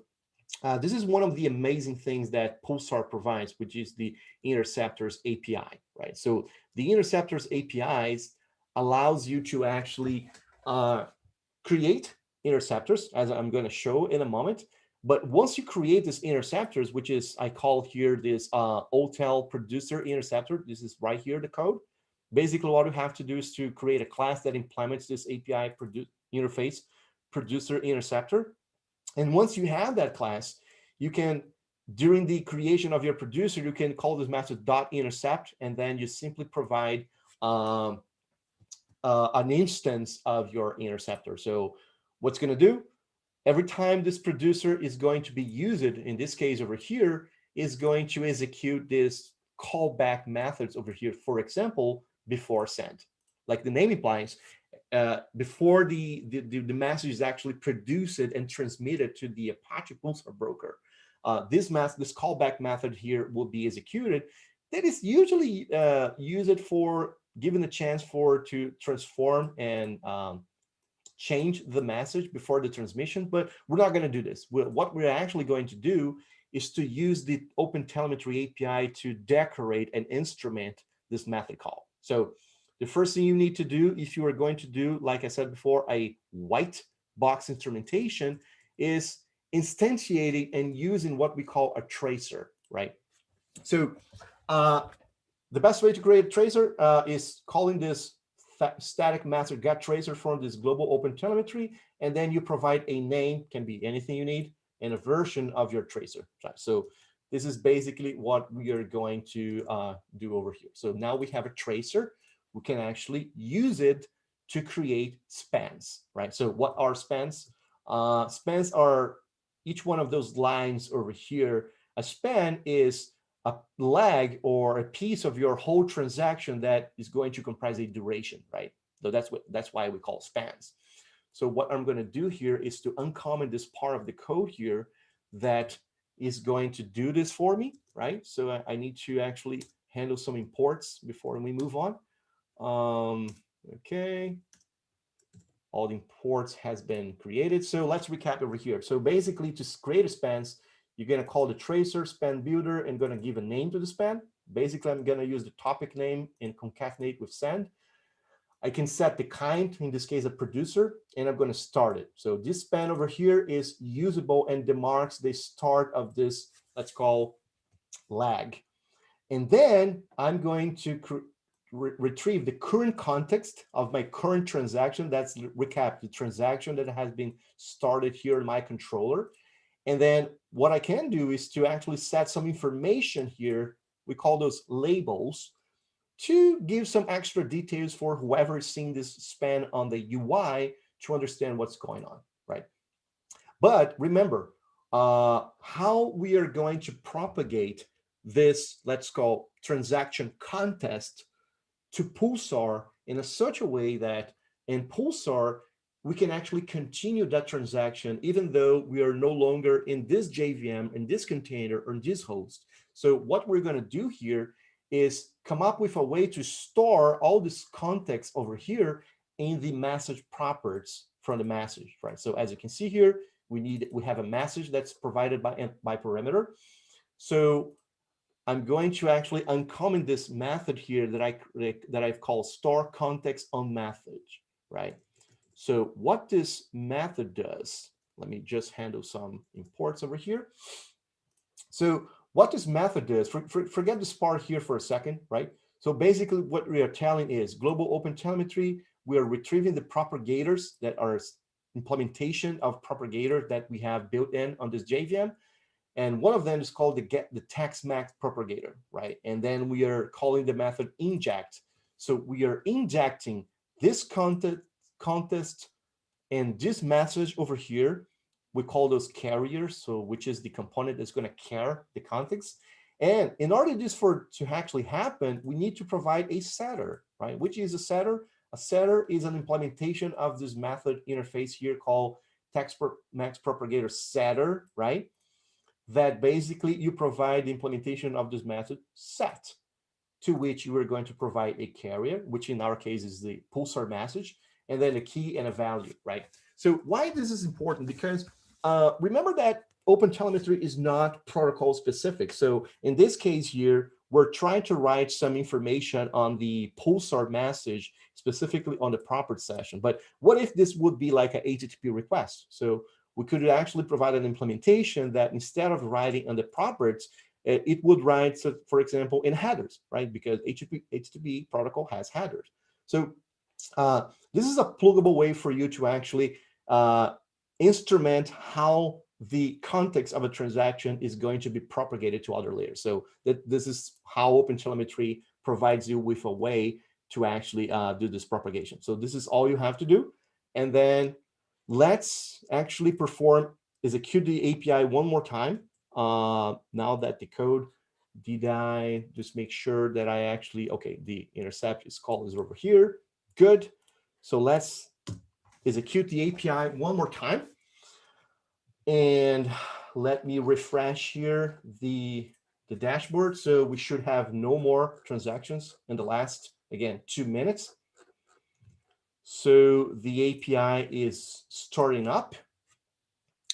this is one of the amazing things that Pulsar provides, which is the Interceptors API, right? So the Interceptors APIs allows you to actually create interceptors, as I'm going to show in a moment. But once you create this interceptors, which is, I call here this OTel producer interceptor, this is right here, the code. Basically, what you have to do is to create a class that implements this API interface producer interceptor. And once you have that class, you can, during the creation of your producer, you can call this method .intercept, and then you simply provide an instance of your interceptor. So what's going to do? Every time this producer is going to be used, in this case over here, is going to execute this callback methods over here, for example, before send. Like the name implies, before the message is actually produced and transmitted to the Apache Pulsar broker, this callback method here will be executed. That is usually used for giving a chance to transform and change the message before the transmission, but we're not going to do this. What we're actually going to do is to use the OpenTelemetry API to decorate and instrument this method call. So the first thing you need to do, if you are going to do, like I said before, a WhiteBox instrumentation, is instantiating and using what we call a tracer, right? So the best way to create a tracer is calling this static master get tracer from this global OpenTelemetry, and then you provide a name, can be anything you need, and a version of your tracer. So this is basically what we are going to do over here. So now we have a tracer. We can actually use it to create spans, right? So what are spans? Spans are each one of those lines over here. A span is a leg or a piece of your whole transaction that is going to comprise a duration, right? So that's why we call spans. So what I'm going to do here is to uncomment this part of the code here that is going to do this for me, right? So I need to actually handle some imports before we move on. Okay. all the imports has been created. So let's recap over here. So basically, to create a span, you're going to call the tracer span builder and going to give a name to the span. Basically, I'm going to use the topic name and concatenate with send. I can set the kind, in this case, a producer, and I'm going to start it. So this span over here is usable and demarks the start of this, let's call lag. And then I'm going to retrieve the current context of my current transaction. That's recap, the transaction that has been started here in my controller. And then what I can do is to actually set some information here. We call those labels, to give some extra details for whoever is seeing this span on the UI to understand what's going on, right? But remember, how we are going to propagate this, let's call transaction contest, to Pulsar in such a way that in Pulsar, we can actually continue that transaction even though we are no longer in this JVM, in this container, or in this host. So what we're going to do here is come up with a way to store all this context over here in the message properties from the message, right? So as you can see here, we have a message that's provided by parameter. So I'm going to actually uncomment this method here that I've called store context on message, right? So what this method does, let me just handle some imports over here. So what this method does, forget this part here for a second, right? So basically what we are telling is global OpenTelemetry, we are retrieving the propagators that are implementation of propagator that we have built in on this JVM. And one of them is called the text max propagator, right? And then we are calling the method inject. So we are injecting this contest and this message over here. We call those carriers, so which is the component that's going to carry the context. And in order for this to actually happen, we need to provide a setter, right? Which is a setter? A setter is an implementation of this method interface here called text max propagator setter, right? That basically you provide the implementation of this method set, to which you are going to provide a carrier, which in our case is the Pulsar message, and then a key and a value, right? So why this is important? Because remember that OpenTelemetry is not protocol specific. So in this case here, we're trying to write some information on the Pulsar message, specifically on the property session. But what if this would be like an HTTP request? So we could actually provide an implementation that instead of writing on the properties, it would write, so for example, in headers, right? Because HTTP protocol has headers. So this is a pluggable way for you to actually instrument how the context of a transaction is going to be propagated to other layers. So this is how OpenTelemetry provides you with a way to actually do this propagation. So this is all you have to do. And then let's actually execute the API one more time. Now that the code, did I just make sure that I actually, okay, the intercept is over here. Good. So let's execute the API one more time. And let me refresh here the dashboard. So we should have no more transactions in the last, again, 2 minutes. So the API is starting up.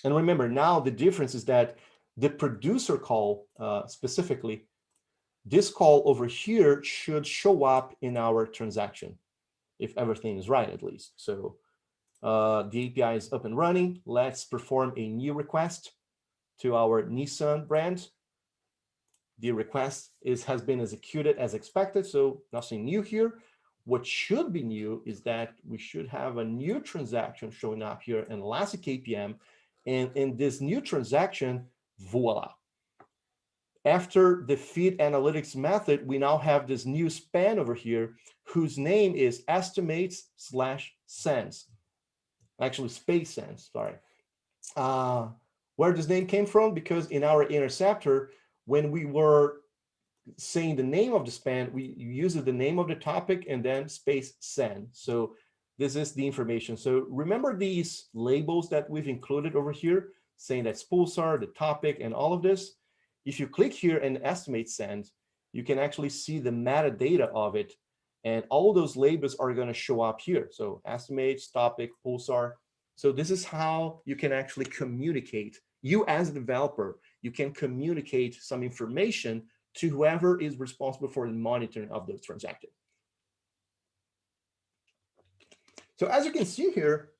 And remember, now the difference is that the producer call specifically, this call over here should show up in our transaction, if everything is right, at least. So the API is up and running. Let's perform a new request to our Nissan brand. The request has been executed as expected, so nothing new here. What should be new is that we should have a new transaction showing up here in Elastic APM. And in this new transaction, voila. After the feed analytics method, we now have this new span over here whose name is estimates/sends. Actually, space sends, sorry. Where this name came from? Because in our interceptor, when we were saying the name of the span, we used the name of the topic and then space send. So this is the information. So remember these labels that we've included over here, saying that's Pulsar, the topic, and all of this. If you click here and estimate send, you can actually see the metadata of it And all those labels are going to show up here. So estimates, topic, pulsar. So this is how you can actually communicate. You as a developer, you can communicate some information to whoever is responsible for the monitoring of those transactions. So as you can see here,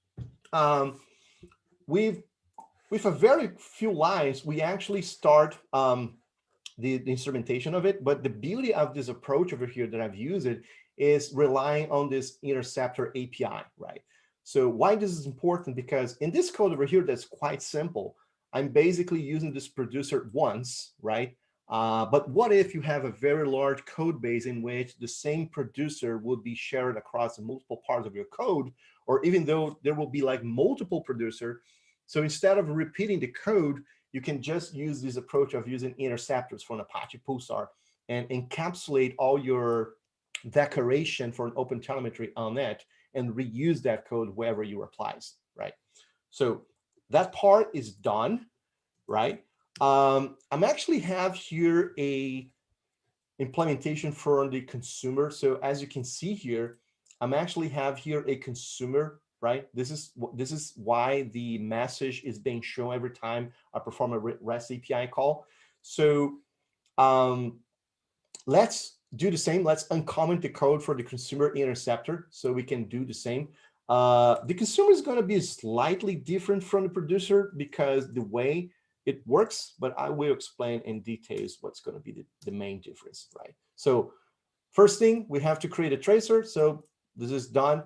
with a very few lines, we actually start the instrumentation of it. But the beauty of this approach over here that I've used it is relying on this Interceptor API, right? So why this is important? Because in this code over here, that's quite simple. I'm basically using this producer once, right? But what if you have a very large code base in which the same producer would be shared across multiple parts of your code, or even though there will be like multiple producer. So instead of repeating the code, you can just use this approach of using interceptors from Apache Pulsar and encapsulate all your declaration for an OpenTelemetry on it and reuse that code wherever you applies, right? So that part is done, right? I'm actually have here a implementation for the consumer. So as you can see here, I'm actually have here a consumer, right? This is why the message is being shown every time I perform a REST API call. So let's do the same. Let's uncomment the code for the consumer interceptor so we can do the same. The consumer is going to be slightly different from the producer because the way it works, but I will explain in details what's going to be the main difference, right? So first thing, we have to create a tracer. So this is done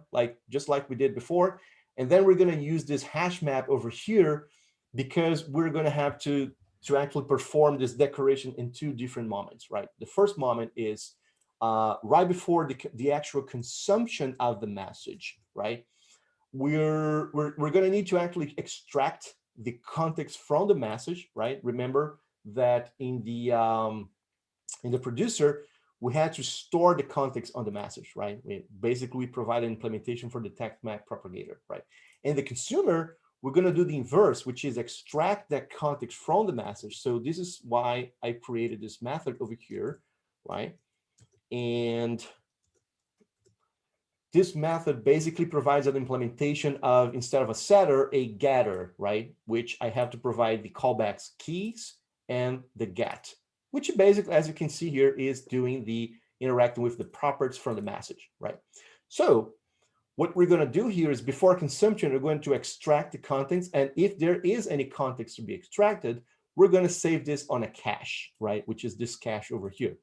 just like we did before. And then we're going to use this hash map over here because we're going to have to actually perform this declaration in two different moments, right? The first moment is right before the actual consumption of the message, right? We're going to need to actually extract the context from the message, right? Remember that in the producer, we had to store the context on the message, right? We provide an implementation for the text map propagator, right? And the consumer, we're going to do the inverse, which is extract that context from the message. So this is why I created this method over here, right? And this method basically provides an implementation of, instead of a setter, a getter, right? Which I have to provide the callbacks keys and the get, which basically, as you can see here, is doing the interacting with the properties from the message, right? So what we're going to do here is before consumption, we're going to extract the contents. And if there is any context to be extracted, we're going to save this on a cache, right? Which is this cache over here,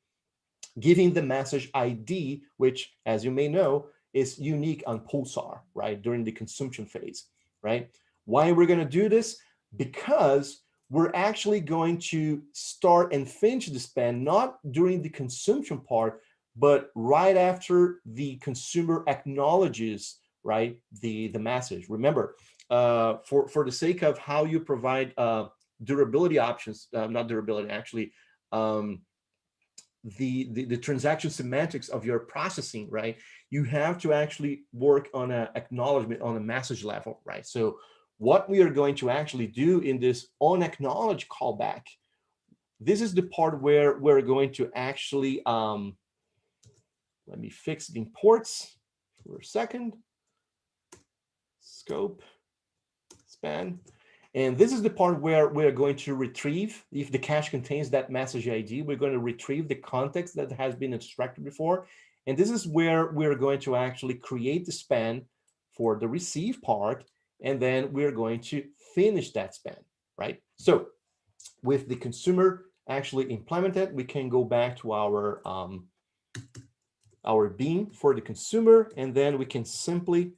giving the message ID, which, as you may know, is unique on Pulsar, right, during the consumption phase, right? Why we're going to do this? Because we're actually going to start and finish the span, not during the consumption part, but right after the consumer acknowledges, right, the message. Remember, for the sake of how you provide durability options, not durability, actually, the transaction semantics of your processing, right? You have to actually work on an acknowledgement on a message level, right? So what we are going to actually do in this unacknowledged callback, this is the part where we're going to actually, let me fix the imports for a second. Scope, span. And this is the part where we're going to retrieve, if the cache contains that message ID, we're going to retrieve the context that has been extracted before. And this is where we're going to actually create the span for the receive part. And then we're going to finish that span, right? So with the consumer actually implemented, we can go back to our bean for the consumer, and then we can simply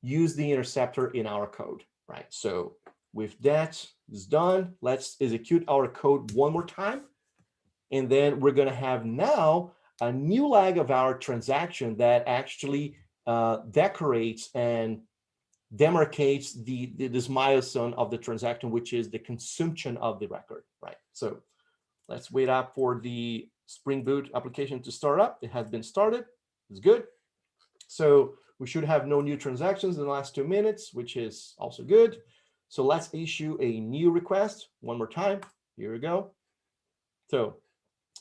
use the interceptor in our code, right? So with that is done, let's execute our code one more time. And then we're going to have now a new leg of our transaction that actually decorates and demarcates this milestone of the transaction, which is the consumption of the record, right? So let's wait up for the Spring Boot application to start up. It has been started. It's good. So we should have no new transactions in the last 2 minutes, which is also good. So let's issue a new request one more time. Here we go. So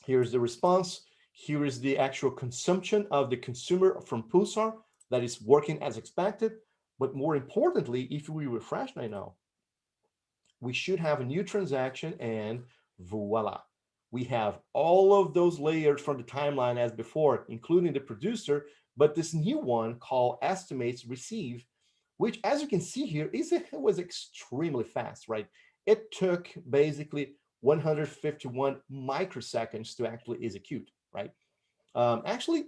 here's the response. Here is the actual consumption of the consumer from Pulsar that is working as expected. But more importantly, if we refresh right now, we should have a new transaction, and voila. We have all of those layers from the timeline as before, including the producer, but this new one called estimates receive, which, as you can see here, it was extremely fast, right? It took basically 151 microseconds to actually execute, right? Actually,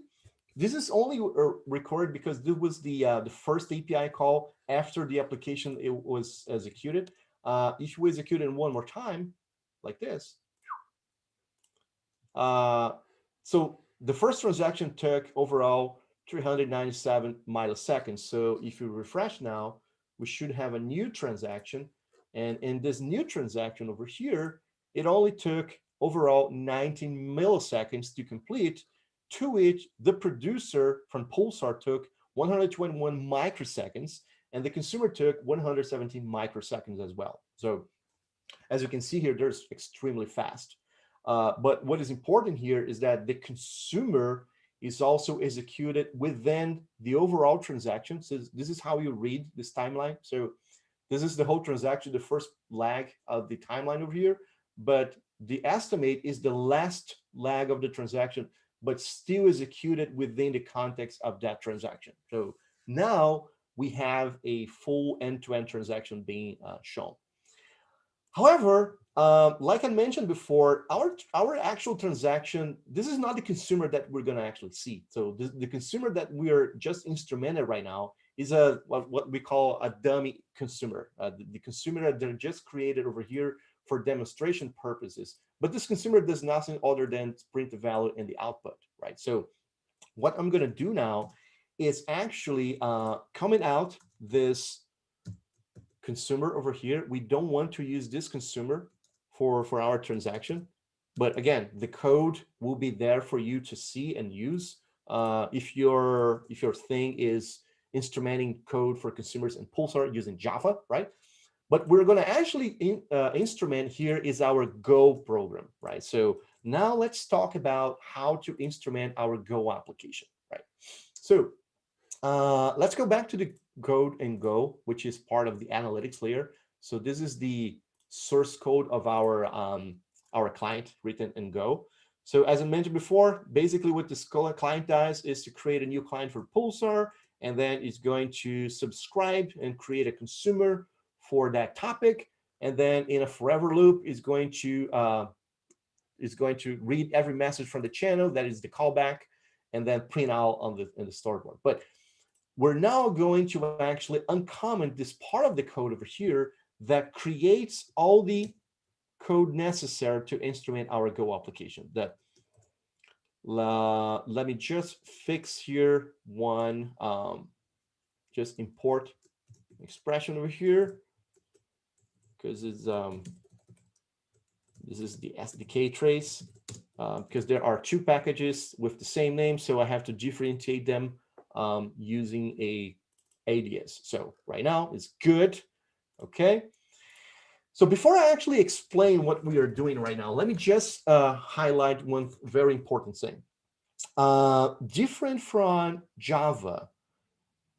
this is only recorded because this was the first API call after the application it was executed. If we execute it one more time, like this, so the first transaction took overall 397 milliseconds. So if you refresh now, we should have a new transaction. And in this new transaction over here, it only took overall 19 milliseconds to complete, to which the producer from Pulsar took 121 microseconds, and the consumer took 117 microseconds as well. So as you can see here, they're extremely fast. But what is important here is that the consumer is also executed within the overall transaction. So this is how you read this timeline. So this is the whole transaction, the first lag of the timeline over here. But the estimate is the last lag of the transaction, but still executed within the context of that transaction. So now we have a full end-to-end transaction being shown. However, like I mentioned before, our actual transaction, this is not the consumer that we're going to actually see. So the consumer that we are just instrumented right now is what we call a dummy consumer, the consumer that they're just created over here for demonstration purposes. But this consumer does nothing other than print the value in the output, right? So what I'm going to do now is actually comment out this consumer over here. We don't want to use this consumer for our transaction, but again, the code will be there for you to see and use if your thing is instrumenting code for consumers in Pulsar using Java, right? But we're going to actually instrument here is our Go program, right? So now let's talk about how to instrument our Go application, right? So let's go back to the code in Go, which is part of the analytics layer. So this is the source code of our client written in Go. So as I mentioned before, basically what this client does is to create a new client for Pulsar, and then it's going to subscribe and create a consumer for that topic. And then in a forever loop is going to read every message from the channel, that is the callback, and then print out on the storyboard. But we're now going to actually uncomment this part of the code over here that creates all the code necessary to instrument our Go application. Let me just fix here one, just import expression over here, because it's this is the SDK trace, because there are two packages with the same name, so I have to differentiate them using a alias. So right now it's good. Okay. So before I actually explain what we are doing right now, let me just highlight one very important thing. Different from Java,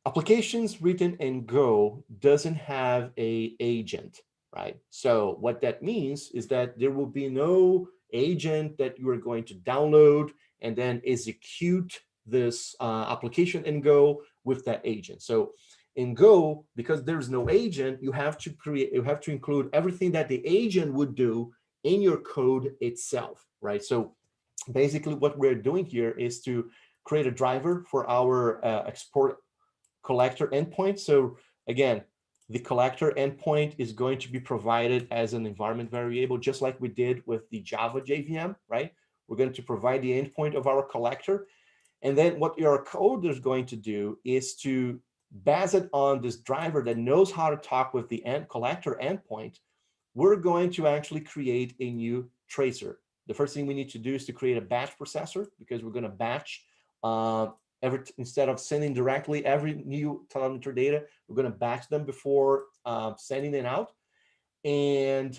applications written in Go doesn't have an agent, right? So what that means is that there will be no agent that you are going to download and then execute this application in Go with that agent. So in Go, because there's no agent, you have to include everything that the agent would do in your code itself, right? So basically what we're doing here is to create a driver for our export collector endpoint. So again, the collector endpoint is going to be provided as an environment variable, just like we did with the Java JVM, right? We're going to provide the endpoint of our collector. And then what your code is going to do is to base it on this driver that knows how to talk with the collector endpoint. We're going to actually create a new tracer. The first thing we need to do is to create a batch processor, because we're going to batch instead of sending directly every new telemetry data, we're going to batch them before sending it out. And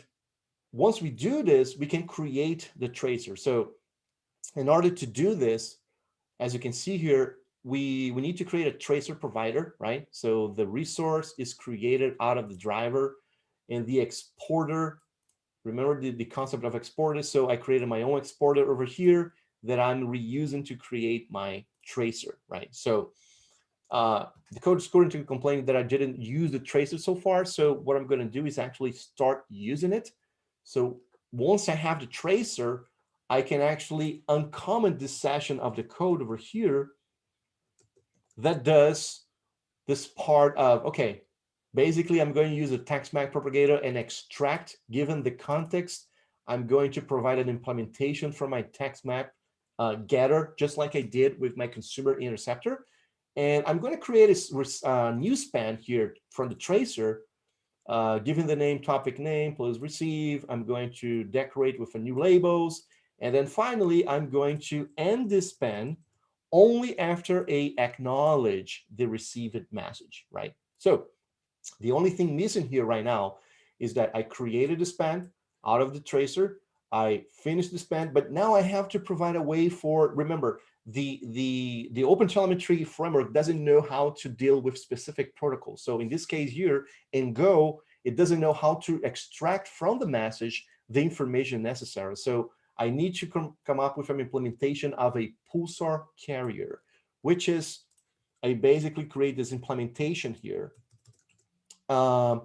once we do this, we can create the tracer. So In order to do this, as you can see here, we need to create a tracer provider, right? So the resource is created out of the driver, and the exporter, remember the concept of exporter. So I created my own exporter over here that I'm reusing to create my tracer, right? So the code is currently complaining that I didn't use the tracer so far. So what I'm going to do is actually start using it. So once I have the tracer, I can actually uncomment this session of the code over here that does this part of, okay, basically I'm going to use a text map propagator and extract, given the context, I'm going to provide an implementation for my text map getter, just like I did with my consumer interceptor. And I'm going to create a new span here from the tracer, given the name, topic name, plus receive. I'm going to decorate with a new labels. And then finally, I'm going to end this span only after I acknowledge the received message, right? So the only thing missing here right now is that I created a span out of the tracer. I finished the span, but now I have to provide a way for, remember, the OpenTelemetry framework doesn't know how to deal with specific protocols. So in this case here, in Go, it doesn't know how to extract from the message the information necessary. So I need to come up with an implementation of a Pulsar carrier, which is, I basically create this implementation here that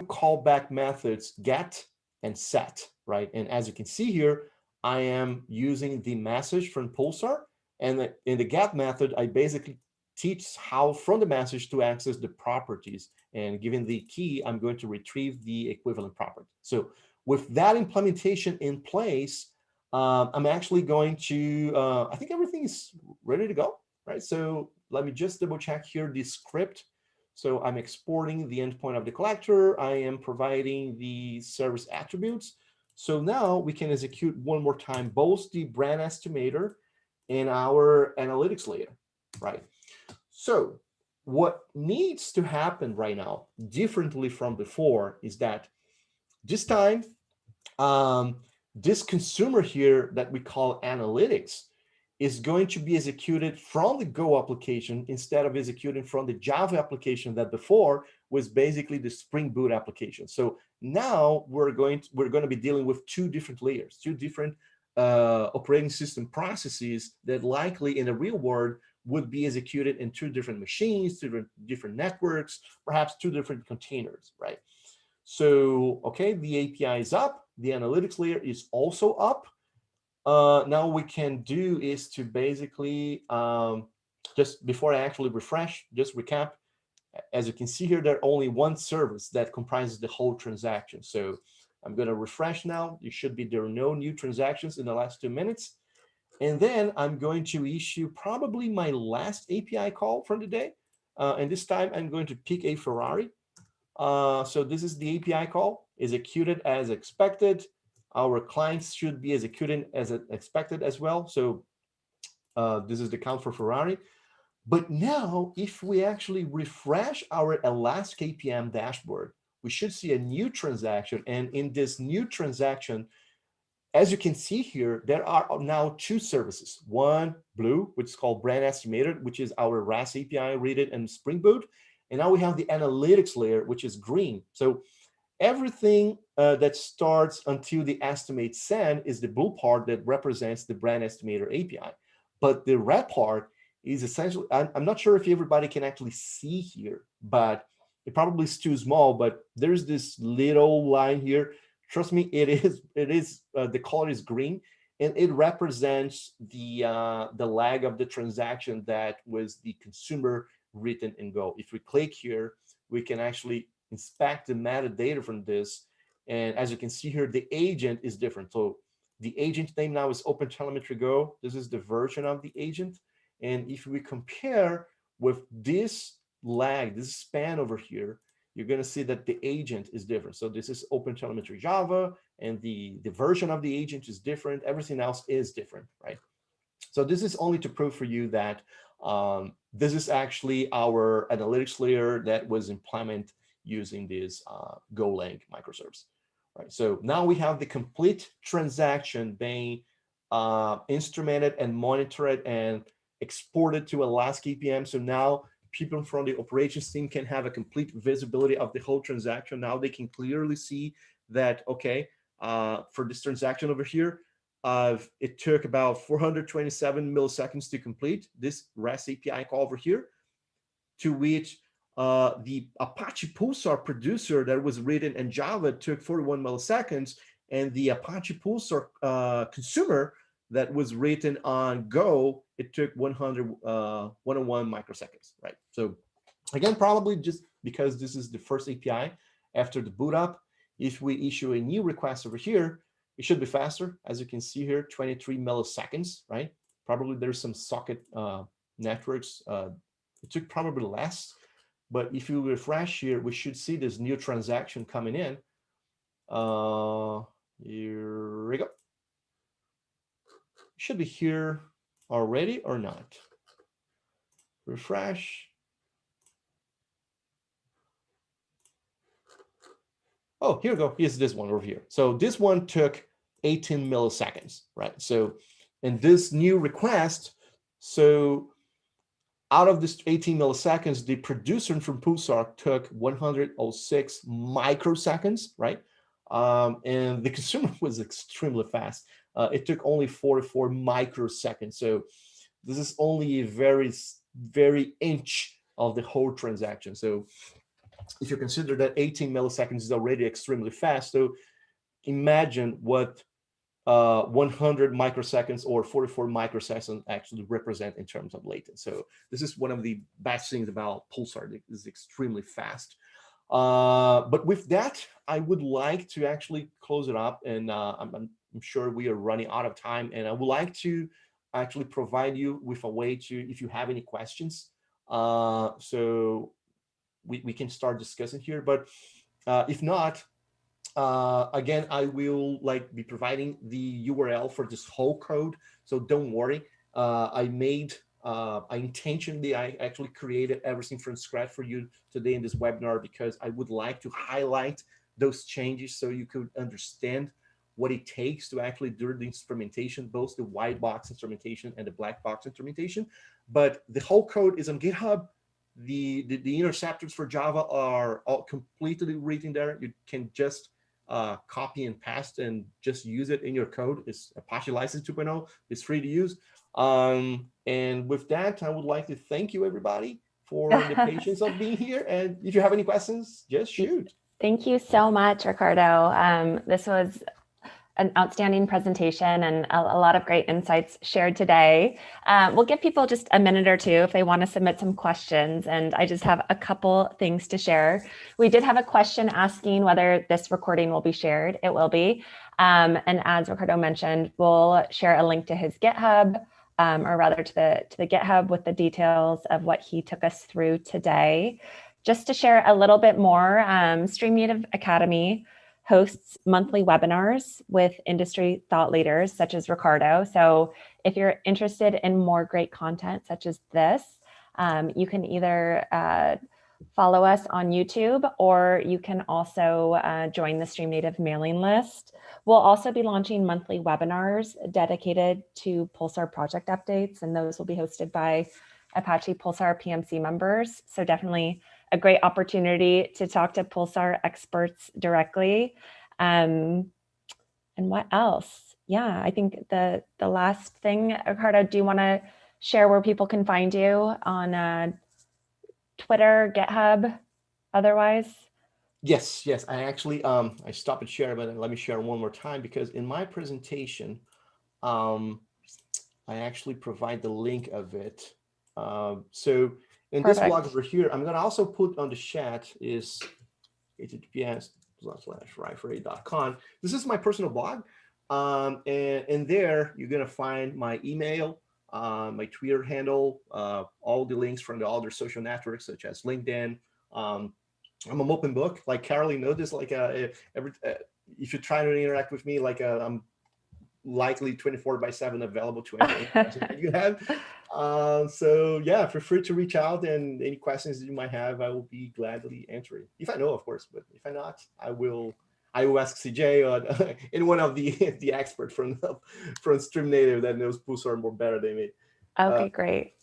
callback methods get and set, right? And as you can see here, I am using the message from Pulsar, and in the get method, I basically teach how from the message to access the properties. And given the key, I'm going to retrieve the equivalent property. So with that implementation in place, I'm actually going to, I think everything is ready to go, right? So let me just double check here the script. So I'm exporting the endpoint of the collector. I am providing the service attributes. So now we can execute one more time, both the brand estimator and our analytics layer, right? So what needs to happen right now, differently from before, is that this time, this consumer here that we call analytics is going to be executed from the Go application instead of executing from the Java application that before was basically the Spring Boot application. So now we're going to be dealing with two different layers, two different operating system processes that likely in the real world would be executed in two different machines, two different networks, perhaps two different containers, right? So, okay, the API is up. The analytics layer is also up. Now we can do is to basically, just before I actually refresh, just recap. As you can see here, there's only one service that comprises the whole transaction. So I'm going to refresh now. There are no new transactions in the last 2 minutes. And then I'm going to issue probably my last API call for the day. And this time I'm going to pick a Ferrari. So this is the API call, executed as expected. Our clients should be executing as expected as well. So this is the count for Ferrari. But now, if we actually refresh our Elastic APM dashboard, we should see a new transaction. And in this new transaction, as you can see here, there are now two services. One, blue, which is called Brand Estimator, which is our RAS API, read it, and Spring Boot. And now we have the analytics layer, which is green. So everything that starts until the estimate send is the blue part that represents the Brand Estimator API. But the red part is essentially, I'm not sure if everybody can actually see here, but it probably is too small, but there's this little line here. Trust me, it is the color is green, and it represents the lag of the transaction that was the consumer written in Go. If we click here, we can actually inspect the metadata from this. And as you can see here, the agent is different. So the agent name now is OpenTelemetry Go. This is the version of the agent. And if we compare with this lag, this span over here, you're going to see that the agent is different. So this is OpenTelemetry Java, and the version of the agent is different. Everything else is different, right? So this is only to prove for you that this is actually our analytics layer that was implemented using this Golang microservice. Right. So now we have the complete transaction being instrument it and monitor it and export it to a last KPM. So now people from the operations team can have a complete visibility of the whole transaction. Now they can clearly see that, okay, for this transaction over here, it took about 427 milliseconds to complete this REST API call over here, to which the Apache Pulsar producer that was written in Java took 41 milliseconds, and the Apache Pulsar consumer that was written on Go, it took 101 microseconds, right? So again, probably just because this is the first API after the boot up, if we issue a new request over here, it should be faster. As you can see here, 23 milliseconds, right? Probably there's some socket networks. It took probably less, but if you refresh here, we should see this new transaction coming in. Here we go. Should be here already or not. Refresh. Oh, here we go. Here's this one over here. So this one took 18 milliseconds, right? So in this new request, so out of this 18 milliseconds, the producer from Pulsar took 106 microseconds, right? And the consumer was extremely fast. It took only 44 microseconds. So this is only a very, very inch of the whole transaction. So if you consider that 18 milliseconds is already extremely fast, so imagine what 100 microseconds or 44 microseconds actually represent in terms of latency. So this is one of the best things about Pulsar. It is extremely fast. But with that, I would like to actually close it up, and I'm sure we are running out of time, and I would like to actually provide you with a way to, if you have any questions, so we can start discussing here. But if not, again, I will be providing the URL for this whole code. So don't worry. I intentionally actually created everything from scratch for you today in this webinar, because I would like to highlight those changes so you could understand what it takes to actually do the instrumentation, both the white box instrumentation and the black box instrumentation. But the whole code is on GitHub. The interceptors for Java are all completely written there. You can just copy and paste and just use it in your code. It's Apache License 2.0. It's free to use. And with that, I would like to thank you, everybody, for the patience of being here. And if you have any questions, just shoot. Thank you so much, Ricardo. This was an outstanding presentation and a lot of great insights shared today. We'll give people just a minute or two if they want to submit some questions, and I just have a couple things to share. We did have a question asking whether this recording will be shared. It will be. And as Ricardo mentioned, we'll share a link to his GitHub, or rather to the GitHub with the details of what he took us through today. Just to share a little bit more, Stream Native Academy hosts monthly webinars with industry thought leaders such as Ricardo. So if you're interested in more great content such as this, you can either follow us on YouTube, or you can also join the Stream Native mailing list. We'll also be launching monthly webinars dedicated to Pulsar project updates, and those will be hosted by Apache Pulsar PMC members. So definitely a great opportunity to talk to Pulsar experts directly. And what else? Yeah, I think the last thing, Ricardo, do you want to share where people can find you on Twitter, GitHub, otherwise? Yes. I actually, I stopped at share, but let me share one more time, because in my presentation, I actually provide the link of it. So in this blog over here, I'm going to also put on the chat is https://riferay.com. This is my personal blog. And in there, you're going to find my email, my Twitter handle, all the links from the other social networks, such as LinkedIn. I'm an open book, like Caroline noticed, if you try to interact with me, I'm likely 24/7 available to answer any questions that you have. So yeah, feel free to reach out, and any questions that you might have, I will be gladly answering. If I know, of course, but if I not, I will I will ask CJ or any one of the experts from Stream Native that knows Pulsar more better than me. Okay, great.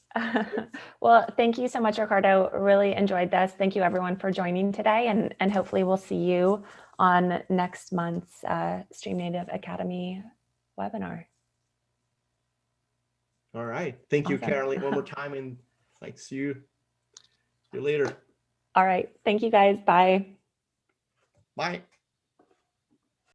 Well, thank you so much, Ricardo. Really enjoyed this. Thank you everyone for joining today, and hopefully we'll see you on next month's Stream Native Academy webinar. All right. Thank you, Awesome. Caroline, one more time, and thanks you. See you later. All right. Thank you guys. Bye. Bye.